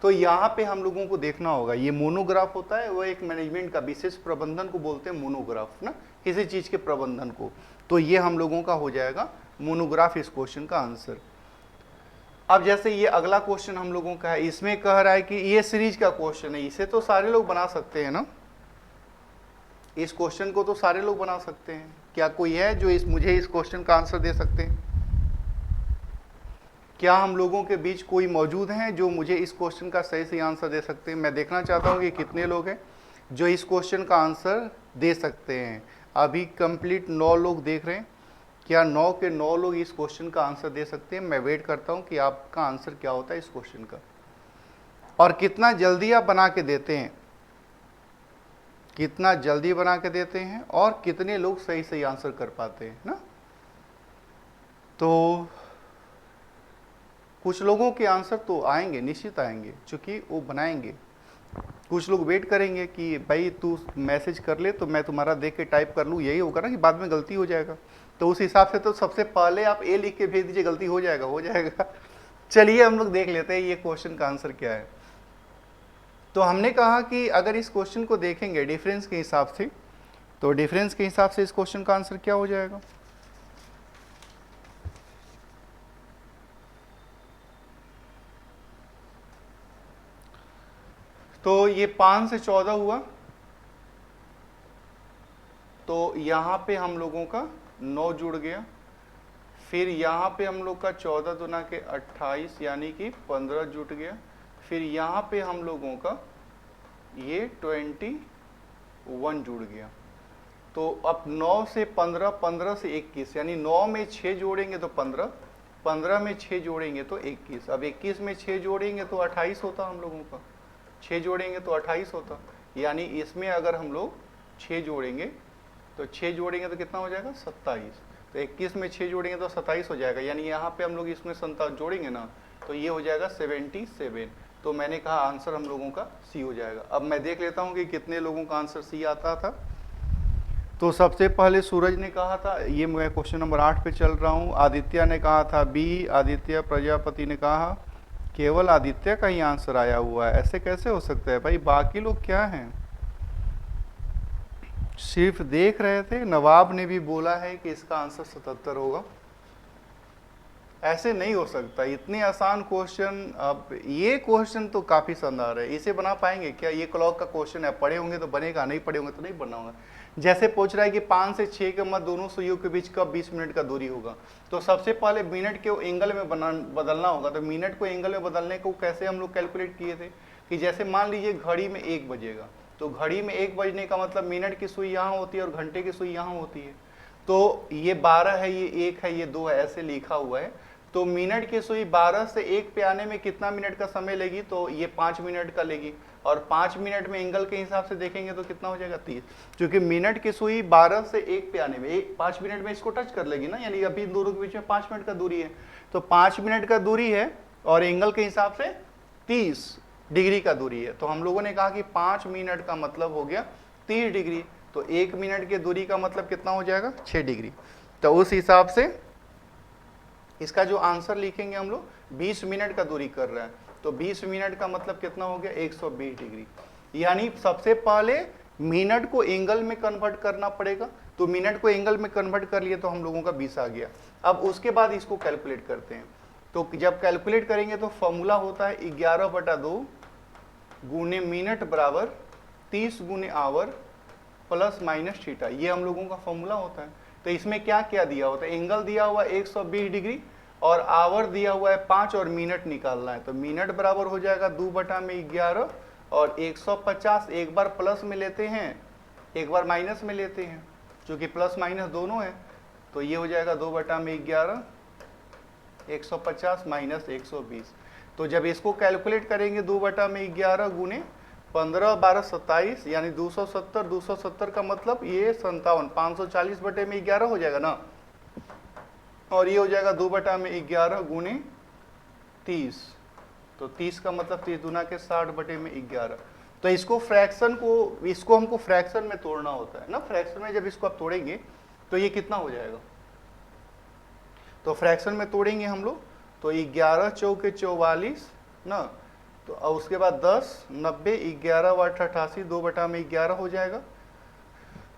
तो यहाँ पे हम लोगों को देखना होगा, ये मोनोग्राफ होता है, वो एक मैनेजमेंट का विशेष प्रबंधन को बोलते हैं मोनोग्राफ ना, किसी चीज़ के प्रबंधन को। तो ये हम लोगों का हो जाएगा मोनोग्राफ इस क्वेश्चन का आंसर। अब जैसे ये अगला क्वेश्चन हम लोगों का है, इसमें कह रहा है कि ये सीरीज का क्वेश्चन है, इसे तो सारे लोग बना सकते हैं ना, इस क्वेश्चन को तो सारे लोग बना सकते हैं। क्या कोई है जो मुझे इस क्वेश्चन का आंसर दे सकते हैं? क्या हम लोगों के बीच कोई मौजूद हैं जो मुझे इस क्वेश्चन का सही से आंसर दे सकते हैं? मैं देखना चाहता हूं कि कितने लोग हैं जो इस क्वेश्चन का आंसर दे सकते हैं। अभी कंप्लीट 9 लोग देख रहे हैं। क्या 9 के 9 लोग इस क्वेश्चन का आंसर दे सकते हैं? मैं वेट करता हूं कि आपका आंसर क्या होता है इस क्वेश्चन का, और कितना जल्दी आप बना के देते हैं, कितना जल्दी बना के देते हैं, और कितने लोग सही सही आंसर कर पाते हैं ना। तो कुछ लोगों के आंसर तो आएंगे, निश्चित आएंगे, क्योंकि वो बनाएंगे। कुछ लोग वेट करेंगे कि भाई तू मैसेज कर ले तो मैं तुम्हारा देख के टाइप कर लूँ, यही होगा ना कि बाद में गलती हो जाएगा। तो उस हिसाब से तो सबसे पहले आप ए लिख के भेज दीजिए, गलती हो जाएगा, हो जाएगा। चलिए हम लोग देख लेते हैं ये क्वेश्चन का आंसर क्या है। तो हमने कहा कि अगर इस क्वेश्चन को देखेंगे डिफरेंस के हिसाब से, तो डिफरेंस के हिसाब से इस क्वेश्चन का आंसर क्या हो जाएगा? तो ये 5 से 14 हुआ, तो यहाँ पे हम लोगों का 9 जुड़ गया, फिर यहाँ पे हम लोग का 14 दुना के 28 यानी कि 15 जुट गया, फिर यहाँ पे हम लोगों का ये 21 जुड़ गया। तो अब 9 से 15, 15 से 21 यानी 9 में 6 जोड़ेंगे तो 15, 15 में 6 जोड़ेंगे तो 21, अब 21 में 6 जोड़ेंगे तो 28 होता हम लोगों का, 6 जोड़ेंगे तो 28 होता। यानी इसमें अगर हम लोग 6 जोड़ेंगे तो 6 जोड़ेंगे तो कितना हो जाएगा? 27। तो 21 में 6 जोड़ेंगे तो 27 हो जाएगा, यानी यहाँ पे हम लोग इसमें 27 जोड़ेंगे ना तो ये हो जाएगा 77। तो मैंने कहा आंसर हम लोगों का सी हो जाएगा। अब मैं देख लेता हूँ कि कितने लोगों का आंसर सी आता था। तो सबसे पहले सूरज ने कहा था, ये मैं क्वेश्चन नंबर 8 पे चल रहा हूँ। आदित्य ने कहा था बी, आदित्य प्रजापति ने कहा केवल आदित्य का ही आंसर आया हुआ है। ऐसे कैसे हो सकता है भाई, बाकी लोग क्या हैं? सिर्फ देख रहे थे। नवाब ने भी बोला है कि इसका आंसर 77 होगा। ऐसे नहीं हो सकता, इतने आसान क्वेश्चन। अब ये क्वेश्चन तो काफी शानदार है, इसे बना पाएंगे क्या? ये क्लॉक का क्वेश्चन है, पढ़े होंगे तो बनेगा, नहीं पढ़े होंगे तो नहीं बना होगा। जैसे पूछ रहा है कि 5 से 6 के मध्य दोनों सुइयों के बीच कब 20 मिनट का दूरी होगा, तो सबसे पहले मिनट के एंगल में बदलना होगा। तो मिनट को एंगल में बदलने को कैसे हम लोग कैलकुलेट किए थे कि जैसे मान लीजिए घड़ी में 1 बजेगा, तो घड़ी में 1 बजने का मतलब मिनट की सुई यहाँ होती है और घंटे की सुई यहाँ होती है। तो ये 12 है, ये 1 है, ये 2 है, ऐसे लिखा हुआ है। तो मिनट की सुई 12 से 1 पे आने में कितना मिनट का समय लेगी? तो ये 5 मिनट का लेगी, और 5 मिनट में एंगल के हिसाब से देखेंगे तो कितना हो जाएगा? 30। क्योंकि मिनट की सुई 12 से 1 पे आने में 5 मिनट में इसको टच कर लेगी ना, यानी अभी इन दोनों के बीच में 5 मिनट का दूरी है। तो 5 मिनट का दूरी है और एंगल के हिसाब से 30 डिग्री का दूरी है। तो हम लोगों ने कहा कि 5 मिनट का मतलब हो गया 30 डिग्री। तो 1 मिनट की दूरी का मतलब कितना हो जाएगा? 6 डिग्री। तो उस हिसाब से इसका जो आंसर लिखेंगे हम लोग, 20 मिनट का दूरी कर रहा है, तो 20 मिनट का मतलब कितना हो गया? 120 डिग्री। यानी सबसे पहले मिनट को एंगल में कन्वर्ट करना पड़ेगा, तो मिनट को एंगल में कन्वर्ट कर लिए तो हम लोगों का 20 आ गया। अब उसके बाद इसको कैलकुलेट करते हैं। तो जब कैलकुलेट करेंगे तो फॉर्मूला होता है 11/2 गुने मिनट बराबर 30 गुने आवर प्लस माइनस थीटा, ये हम लोगों का फॉर्मूला होता है। तो इसमें क्या क्या दिया होता है, एंगल दिया हुआ है 120 डिग्री और आवर दिया हुआ है 5 और मिनट निकालना है। तो मिनट बराबर हो जाएगा 2/11 और 150, एक बार प्लस में लेते हैं एक बार माइनस में लेते हैं, क्योंकि प्लस माइनस दोनों है। तो ये हो जाएगा 2/11 150 माइनस 120। तो जब इसको कैलकुलेट करेंगे 2/11 गुने 15 12 27 यानी 270, 270 का मतलब ये 57, 540/11 हो जाएगा ना। और ये हो जाएगा 2/11 गुने 30, तो 30 का मतलब 30 दूना के 60/11। तो इसको फ्रैक्शन को, इसको हमको फ्रैक्शन में तोड़ना होता है ना। फ्रैक्शन में जब इसको आप तोड़ेंगे तो ये कितना हो जाएगा, तो फ्रैक्शन में तोड़ेंगे हम लोग तो 11 चौके 44 ना, तो उसके बाद 10 90 11 8 88 2/11 हो जाएगा।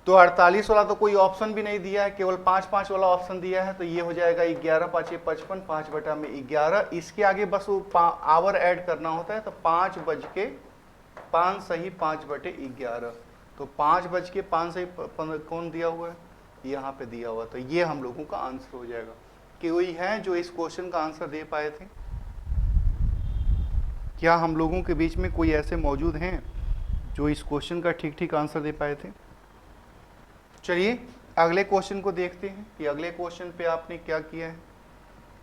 तो 48 वाला तो कोई ऑप्शन भी नहीं दिया है, केवल 5 वाला ऑप्शन दिया है। तो ये हो जाएगा 11 5 55 5/11। इसके आगे बस वो आवर ऐड करना होता है। तो 5 बज के 5 सही 5/11। तो 5 बज के 5 सही कौन दिया हुआ है, यहाँ पे दिया हुआ। तो ये हम लोगों का आंसर हो जाएगा। कोई है जो इस क्वेश्चन का आंसर दे पाए थे? क्या हम लोगों के बीच में कोई ऐसे मौजूद हैं जो इस क्वेश्चन का ठीक ठीक आंसर दे पाए थे? चलिए अगले क्वेश्चन को देखते हैं कि अगले क्वेश्चन पे आपने क्या किया है।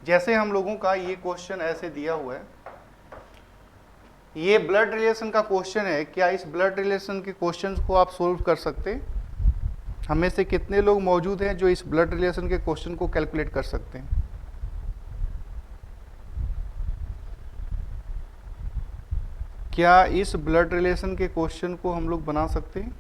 जैसे हम लोगों का ये क्वेश्चन ऐसे दिया हुआ है, ये ब्लड रिलेशन का क्वेश्चन है। क्या इस ब्लड रिलेशन के क्वेश्चंस को आप सोल्व कर सकते हैं? हमें से कितने लोग मौजूद हैं जो इस ब्लड रिलेशन के क्वेश्चन को कैलकुलेट कर सकते हैं? क्या इस ब्लड रिलेशन के क्वेश्चन को हम लोग बना सकते हैं?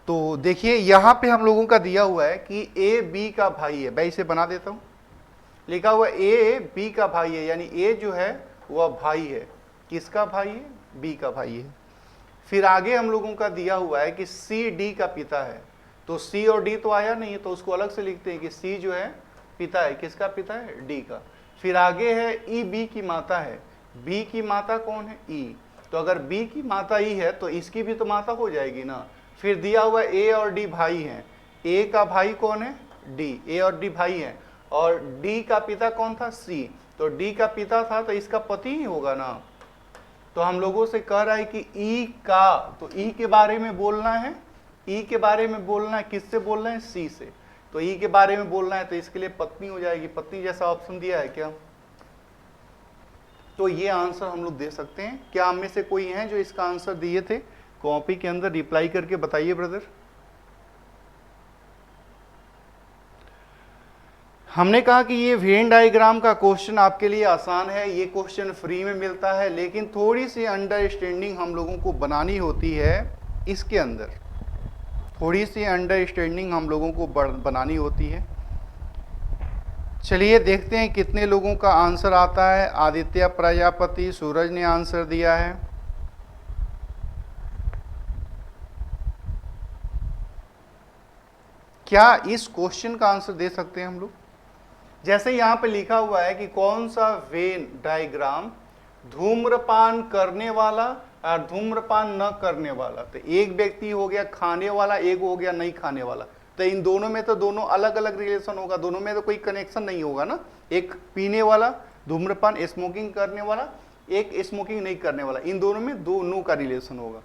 तो देखिए यहां पे हम लोगों का दिया हुआ है कि ए बी का भाई है। मैं इसे बना देता हूं। लिखा हुआ ए बी का भाई है, यानी ए जो है वह भाई है। किसका भाई है? बी का भाई है। फिर आगे हम लोगों का दिया हुआ है कि सी डी का पिता है। तो सी और डी तो आया नहीं है, तो उसको अलग से लिखते हैं कि सी जो है पिता है। किसका पिता है? डी का। फिर आगे है ई बी की माता है। बी की माता कौन है? ई। तो अगर बी की माता ई है तो इसकी भी तो माता हो जाएगी ना। फिर दिया हुआ ए और डी भाई हैं। ए का भाई कौन है? डी। ए और डी भाई हैं और डी का पिता कौन था? सी। तो डी का पिता था तो इसका पति ही होगा ना। तो हम लोगों से कह रहा है कि ई का, तो ई के बारे में बोलना है। ई के बारे में बोलना है, किससे बोलना है? सी से। तो ई के बारे में बोलना है तो इसके लिए पत्नी हो जाएगी। पत्नी जैसा ऑप्शन दिया है क्या? तो ये आंसर हम लोग दे सकते हैं। क्या हम में से कोई है जो इसका आंसर दिए थे? कॉपी के अंदर रिप्लाई करके बताइए ब्रदर। हमने कहा कि ये वेन डायग्राम का क्वेश्चन आपके लिए आसान है। ये क्वेश्चन फ्री में मिलता है, लेकिन थोड़ी सी अंडरस्टैंडिंग हम लोगों को बनानी होती है। इसके अंदर थोड़ी सी अंडरस्टैंडिंग हम लोगों को बनानी होती है। चलिए देखते हैं कितने लोगों का आंसर आता है। आदित्य प्रजापति, सूरज ने आंसर दिया है। क्या इस क्वेश्चन का आंसर दे सकते हैं हम लोग? जैसे यहां पे लिखा हुआ है कि कौन सा वेन डायग्राम धूम्रपान करने वाला और धूम्रपान न करने वाला। तो एक व्यक्ति हो गया खाने वाला, एक हो गया नहीं खाने वाला। तो इन दोनों में तो दोनों अलग अलग रिलेशन होगा, दोनों में तो कोई कनेक्शन नहीं होगा ना। एक पीने वाला धूम्रपान स्मोकिंग करने वाला, एक स्मोकिंग नहीं करने वाला, इन दोनों में दोनों का रिलेशन होगा।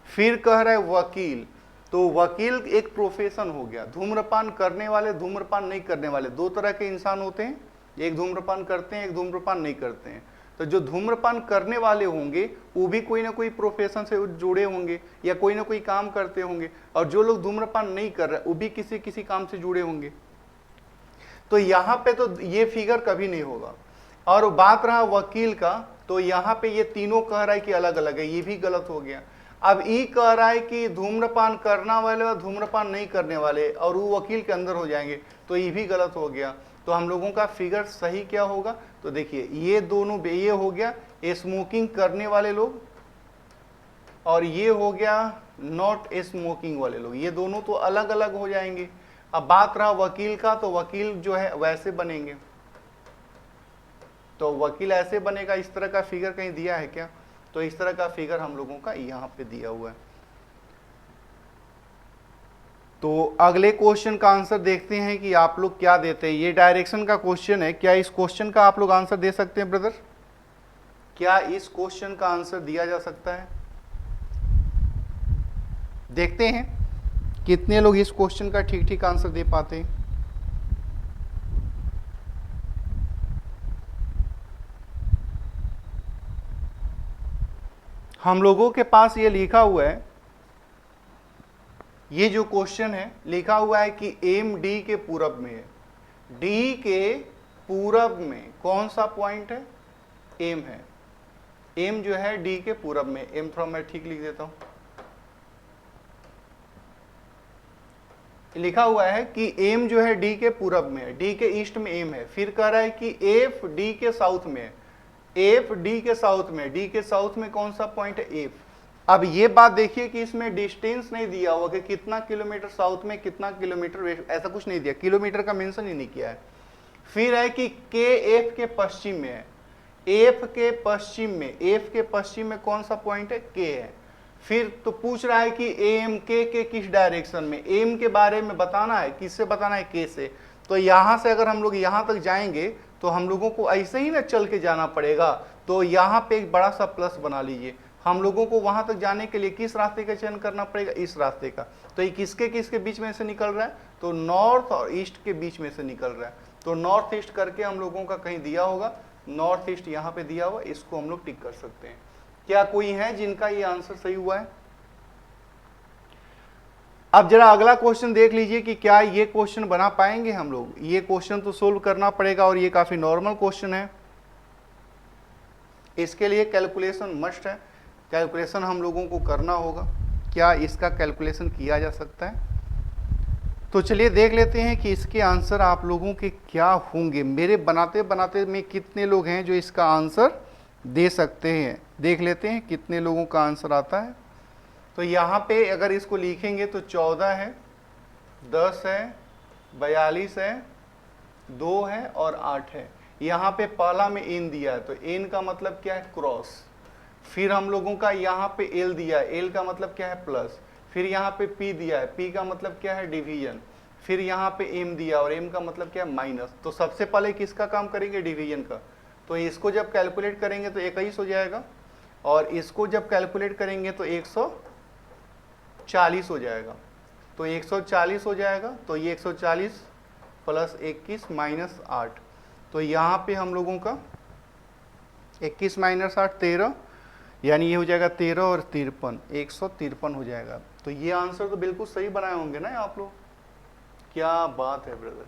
फिर कह रहा है वकील, तो वकील एक प्रोफेशन हो गया। धूम्रपान करने वाले, धूम्रपान नहीं करने वाले, दो तरह के इंसान होते हैं। एक धूम्रपान करते हैं, एक धूम्रपान नहीं करते हैं। तो जो धूम्रपान करने वाले होंगे वो भी कोई ना कोई प्रोफेशन से जुड़े होंगे या कोई ना कोई काम करते होंगे, और जो लोग धूम्रपान नहीं कर रहे वो भी किसी किसी काम से जुड़े होंगे। तो यहाँ पे तो ये फिगर कभी नहीं होगा। और बात रहा वकील का, तो यहाँ पे ये तीनों कह रहा है कि अलग अलग है, ये भी गलत हो गया। अब ई कह रहा है कि धूम्रपान करना वाले और धूम्रपान नहीं करने वाले, और वो वकील के अंदर हो जाएंगे, तो ये भी गलत हो गया। तो हम लोगों का फिगर सही क्या होगा? तो देखिए ये दोनों, ये हो गया स्मोकिंग करने वाले लोग, और ये हो गया नॉट स्मोकिंग वाले लोग, ये दोनों तो अलग अलग हो जाएंगे। अब बात रहा वकील का, तो वकील जो है वैसे बनेंगे, तो वकील ऐसे बनेगा। इस तरह का फिगर कहीं दिया है क्या? तो इस तरह का फिगर हम लोगों का यहाँ पे दिया हुआ है। तो अगले क्वेश्चन का आंसर देखते हैं कि आप लोग क्या देते हैं। ये डायरेक्शन का क्वेश्चन है, क्या इस क्वेश्चन का आप लोग आंसर दे सकते हैं ब्रदर? क्या इस क्वेश्चन का आंसर दिया जा सकता है? देखते हैं कितने लोग इस क्वेश्चन का ठीक ठीक आंसर दे पाते हैं। हम लोगों के पास ये लिखा हुआ है, ये जो क्वेश्चन है लिखा हुआ है कि एम डी के पूरब में है। डी के पूरब में कौन सा पॉइंट है? एम है। एम जो है डी के पूरब में, एम थोड़ा मैं ठीक लिख देता हूं। लिखा हुआ है कि एम जो है डी के पूरब में है, डी के ईस्ट में एम है। फिर कह रहा है कि एफ डी के साउथ में है, एफ डी के साउथ में, डी के साउथ में कौन सा पॉइंट है? एफ। अब ये बात देखिए कि इसमें डिस्टेंस नहीं दिया हुआ कि कितना किलोमीटर साउथ में, कितना किलोमीटर वेस्ट, ऐसा कुछ नहीं दिया, किलोमीटर का मेंशन ही नहीं किया है। फिर है कि के एफ के पश्चिम में है, एफ के पश्चिम में, एफ के पश्चिम में कौन सा पॉइंट है? के है। फिर तो पूछ रहा है कि एम के किस डायरेक्शन में, एम के बारे में बताना है, किससे बताना है? के से। तो यहां से अगर हम लोग यहां तक जाएंगे तो हम लोगों को ऐसे ही ना चल के जाना पड़ेगा, तो यहाँ पे एक बड़ा सा प्लस बना लीजिए। हम लोगों को वहां तक जाने के लिए किस रास्ते का चयन करना पड़ेगा? इस रास्ते का। तो ये किसके किसके बीच में से निकल रहा है? तो नॉर्थ और ईस्ट के बीच में से निकल रहा है। तो नॉर्थ ईस्ट करके हम लोगों का कहीं दिया होगा, नॉर्थ ईस्ट यहाँ पे दिया हुआ, इसको हम लोग टिक कर सकते हैं। क्या कोई है जिनका ये आंसर सही हुआ है? अब जरा अगला क्वेश्चन देख लीजिए कि क्या ये क्वेश्चन बना पाएंगे हम लोग। ये क्वेश्चन तो सोल्व करना पड़ेगा और ये काफी नॉर्मल क्वेश्चन है, इसके लिए कैलकुलेशन मस्ट है, कैलकुलेशन हम लोगों को करना होगा। क्या इसका कैलकुलेशन किया जा सकता है? तो चलिए देख लेते हैं कि इसके आंसर आप लोगों के क्या होंगे। मेरे बनाते बनाते में कितने लोग हैं जो इसका आंसर दे सकते हैं, देख लेते हैं कितने लोगों का आंसर आता है। तो यहाँ पे अगर इसको लिखेंगे तो 14 है, 10 है, 42 है, 2 है और 8 है। यहाँ पे पहला में एन दिया है, तो एन का मतलब क्या है? क्रॉस। फिर हम लोगों का यहाँ पे एल दिया है, एल का मतलब क्या है? प्लस। फिर यहाँ पे पी दिया है, पी का मतलब क्या है? डिवीजन। फिर यहाँ पे एम दिया और एम का मतलब क्या है? माइनस। तो सबसे पहले किसका काम करेंगे? डिवीजन का। तो इसको जब कैलकुलेट करेंगे तो 21 हो जाएगा, और इसको जब कैलकुलेट करेंगे तो 140 हो जाएगा। तो 140 हो जाएगा, तो ये 140 प्लस 21 माइनस 8, तो यहाँ पे हम लोगों का 21 माइनस 8 13, यानी ये हो जाएगा 13 और 53, 153 हो जाएगा। तो ये आंसर तो बिल्कुल सही बनाए होंगे ना आप लोग। क्या बात है ब्रदर।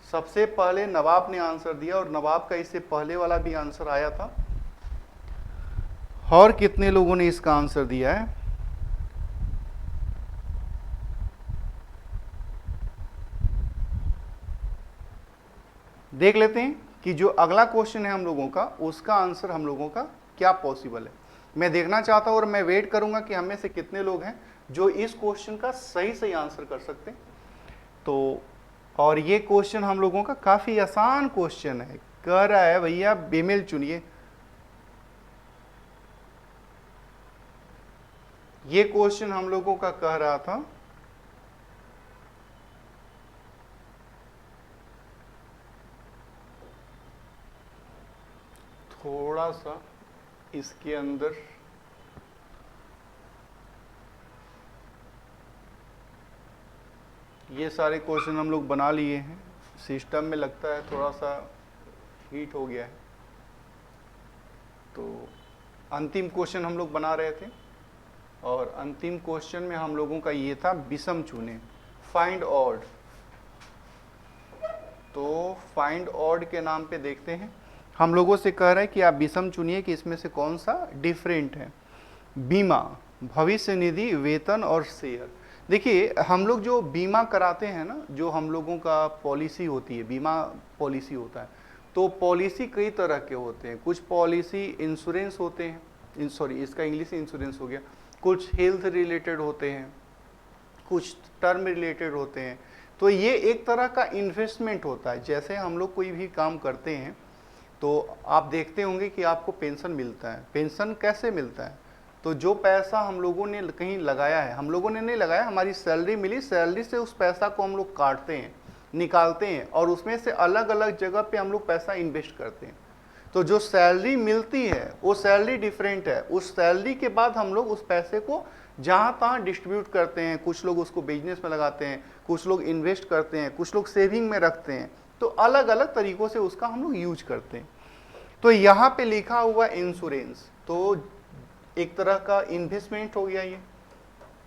सबसे पहले नवाब ने आंसर दिया और नवाब का इससे पहले वाला भी आंसर आया था। और कितने लोगों ने इसका आंसर दिया है? देख लेते हैं कि जो अगला क्वेश्चन है हम लोगों का, उसका आंसर हम लोगों का क्या पॉसिबल है। मैं देखना चाहता हूं और मैं वेट करूंगा कि हम में से कितने लोग हैं जो इस क्वेश्चन का सही सही आंसर कर सकते हैं। तो और ये क्वेश्चन हम लोगों का काफी आसान क्वेश्चन है। कह रहा है भैया बेमेल चुनिए। ये क्वेश्चन हम लोगों का कह रहा था थोड़ा सा इसके अंदर ये सारे क्वेश्चन हम लोग बना लिए हैं, सिस्टम में लगता है थोड़ा सा हीट हो गया है। तो अंतिम क्वेश्चन हम लोग बना रहे थे और अंतिम क्वेश्चन में हम लोगों का ये था विषम चुने, फाइंड ऑड। तो फाइंड ऑड के नाम पे देखते हैं, हम लोगों से कह रहे हैं कि आप विषम चुनिए कि इसमें से कौन सा डिफरेंट है। बीमा, भविष्य निधि, वेतन और शेयर। देखिए हम लोग जो बीमा कराते हैं ना, जो हम लोगों का पॉलिसी होती है, बीमा पॉलिसी होता है, तो पॉलिसी कई तरह के होते हैं। कुछ पॉलिसी इंश्योरेंस होते हैं, सॉरी इसका इंग्लिश इंश्योरेंस हो गया, कुछ हेल्थ रिलेटेड होते हैं, कुछ टर्म रिलेटेड होते हैं। तो ये एक तरह का इन्वेस्टमेंट होता है। जैसे हम लोग कोई भी काम करते हैं तो आप देखते होंगे कि आपको पेंशन मिलता है। पेंशन कैसे मिलता है? तो जो पैसा हम लोगों ने कहीं लगाया है, हम लोगों ने नहीं लगाया, हमारी सैलरी मिली, सैलरी से उस पैसा को हम लोग काटते हैं, निकालते हैं और उसमें से अलग अलग जगह पे हम लोग पैसा इन्वेस्ट करते हैं। तो जो सैलरी मिलती है वो सैलरी डिफरेंट है। उस सैलरी के बाद हम लोग उस पैसे को जहाँ तहाँ डिस्ट्रीब्यूट करते हैं। कुछ लोग उसको बिजनेस में लगाते हैं, कुछ लोग इन्वेस्ट करते हैं, कुछ लोग सेविंग में रखते हैं। तो अलग अलग तरीकों से उसका हम लोग यूज करते हैं। तो यहाँ पे लिखा हुआ इंश्योरेंस, तो एक तरह का इन्वेस्टमेंट हो गया। ये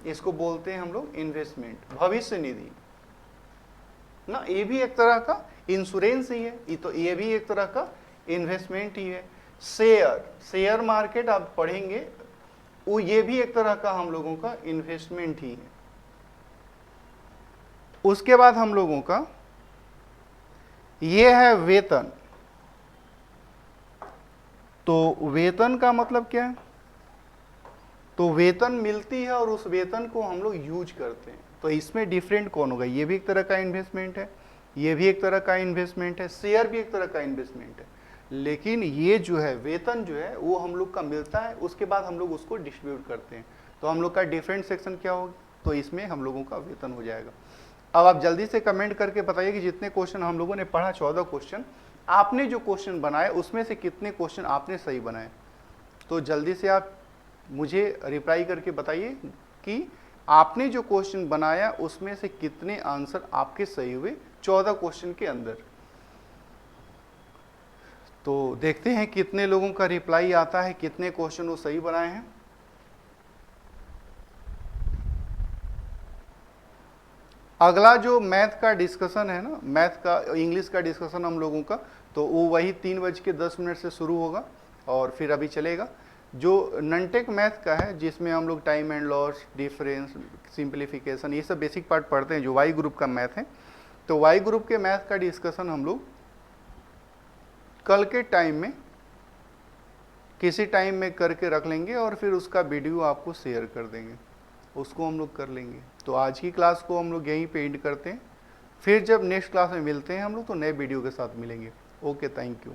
इसको बोलते हैं हम लोग इन्वेस्टमेंट, भविष्य निधि ना, ये भी एक तरह का इंश्योरेंस ही है। तो ये भी एक तरह का इन्वेस्टमेंट ही है। शेयर मार्केट आप पढ़ेंगे, वो ये भी एक तरह का हम लोगों का इन्वेस्टमेंट ही है। उसके बाद हम लोगों का ये है वेतन। तो वेतन का मतलब क्या है? तो वेतन मिलती है और उस वेतन को हम लोग यूज करते हैं। तो इसमें डिफरेंट कौन होगा? ये भी एक तरह का इन्वेस्टमेंट है, ये भी एक तरह का इन्वेस्टमेंट है, शेयर भी एक तरह का इन्वेस्टमेंट है। लेकिन ये जो है वेतन जो है वो हम लोग का मिलता है, उसके बाद हम लोग उसको डिस्ट्रीब्यूट करते हैं। तो हम लोग का डिफरेंट सेक्शन क्या होगा? तो इसमें हम लोगों का वेतन हो जाएगा। अब आप जल्दी से कमेंट करके बताइए कि जितने क्वेश्चन हम लोगों ने पढ़ा, 14 क्वेश्चन, आपने जो क्वेश्चन बनाए उसमें से कितने क्वेश्चन आपने सही बनाए। तो जल्दी से आप मुझे रिप्लाई करके बताइए कि आपने जो क्वेश्चन बनाया उसमें से कितने आंसर आपके सही हुए 14 क्वेश्चन के अंदर। तो देखते हैं कितने लोगों का रिप्लाई आता है, कितने क्वेश्चन वो सही बनाए हैं। अगला जो मैथ का डिस्कशन है ना, मैथ का इंग्लिश का डिस्कशन हम लोगों का, तो वो वही 3:10 से शुरू होगा और फिर अभी चलेगा। जो ननटेक मैथ का है जिसमें हम लोग time and loss, difference, simplification, ये सब बेसिक पार्ट पढ़ते हैं, जो वाई ग्रुप का मैथ है। तो वाई ग्रुप के मैथ का डिस्कशन हम लोग कल के टाइम में किसी टाइम में करके रख लेंगे और फिर उसका वीडियो आपको शेयर कर देंगे, उसको हम लोग कर लेंगे। तो आज की क्लास को हम लोग यहीं पे एंड करते हैं। फिर जब नेक्स्ट क्लास में मिलते हैं हम लोग तो नए वीडियो के साथ मिलेंगे। Okay, thank you.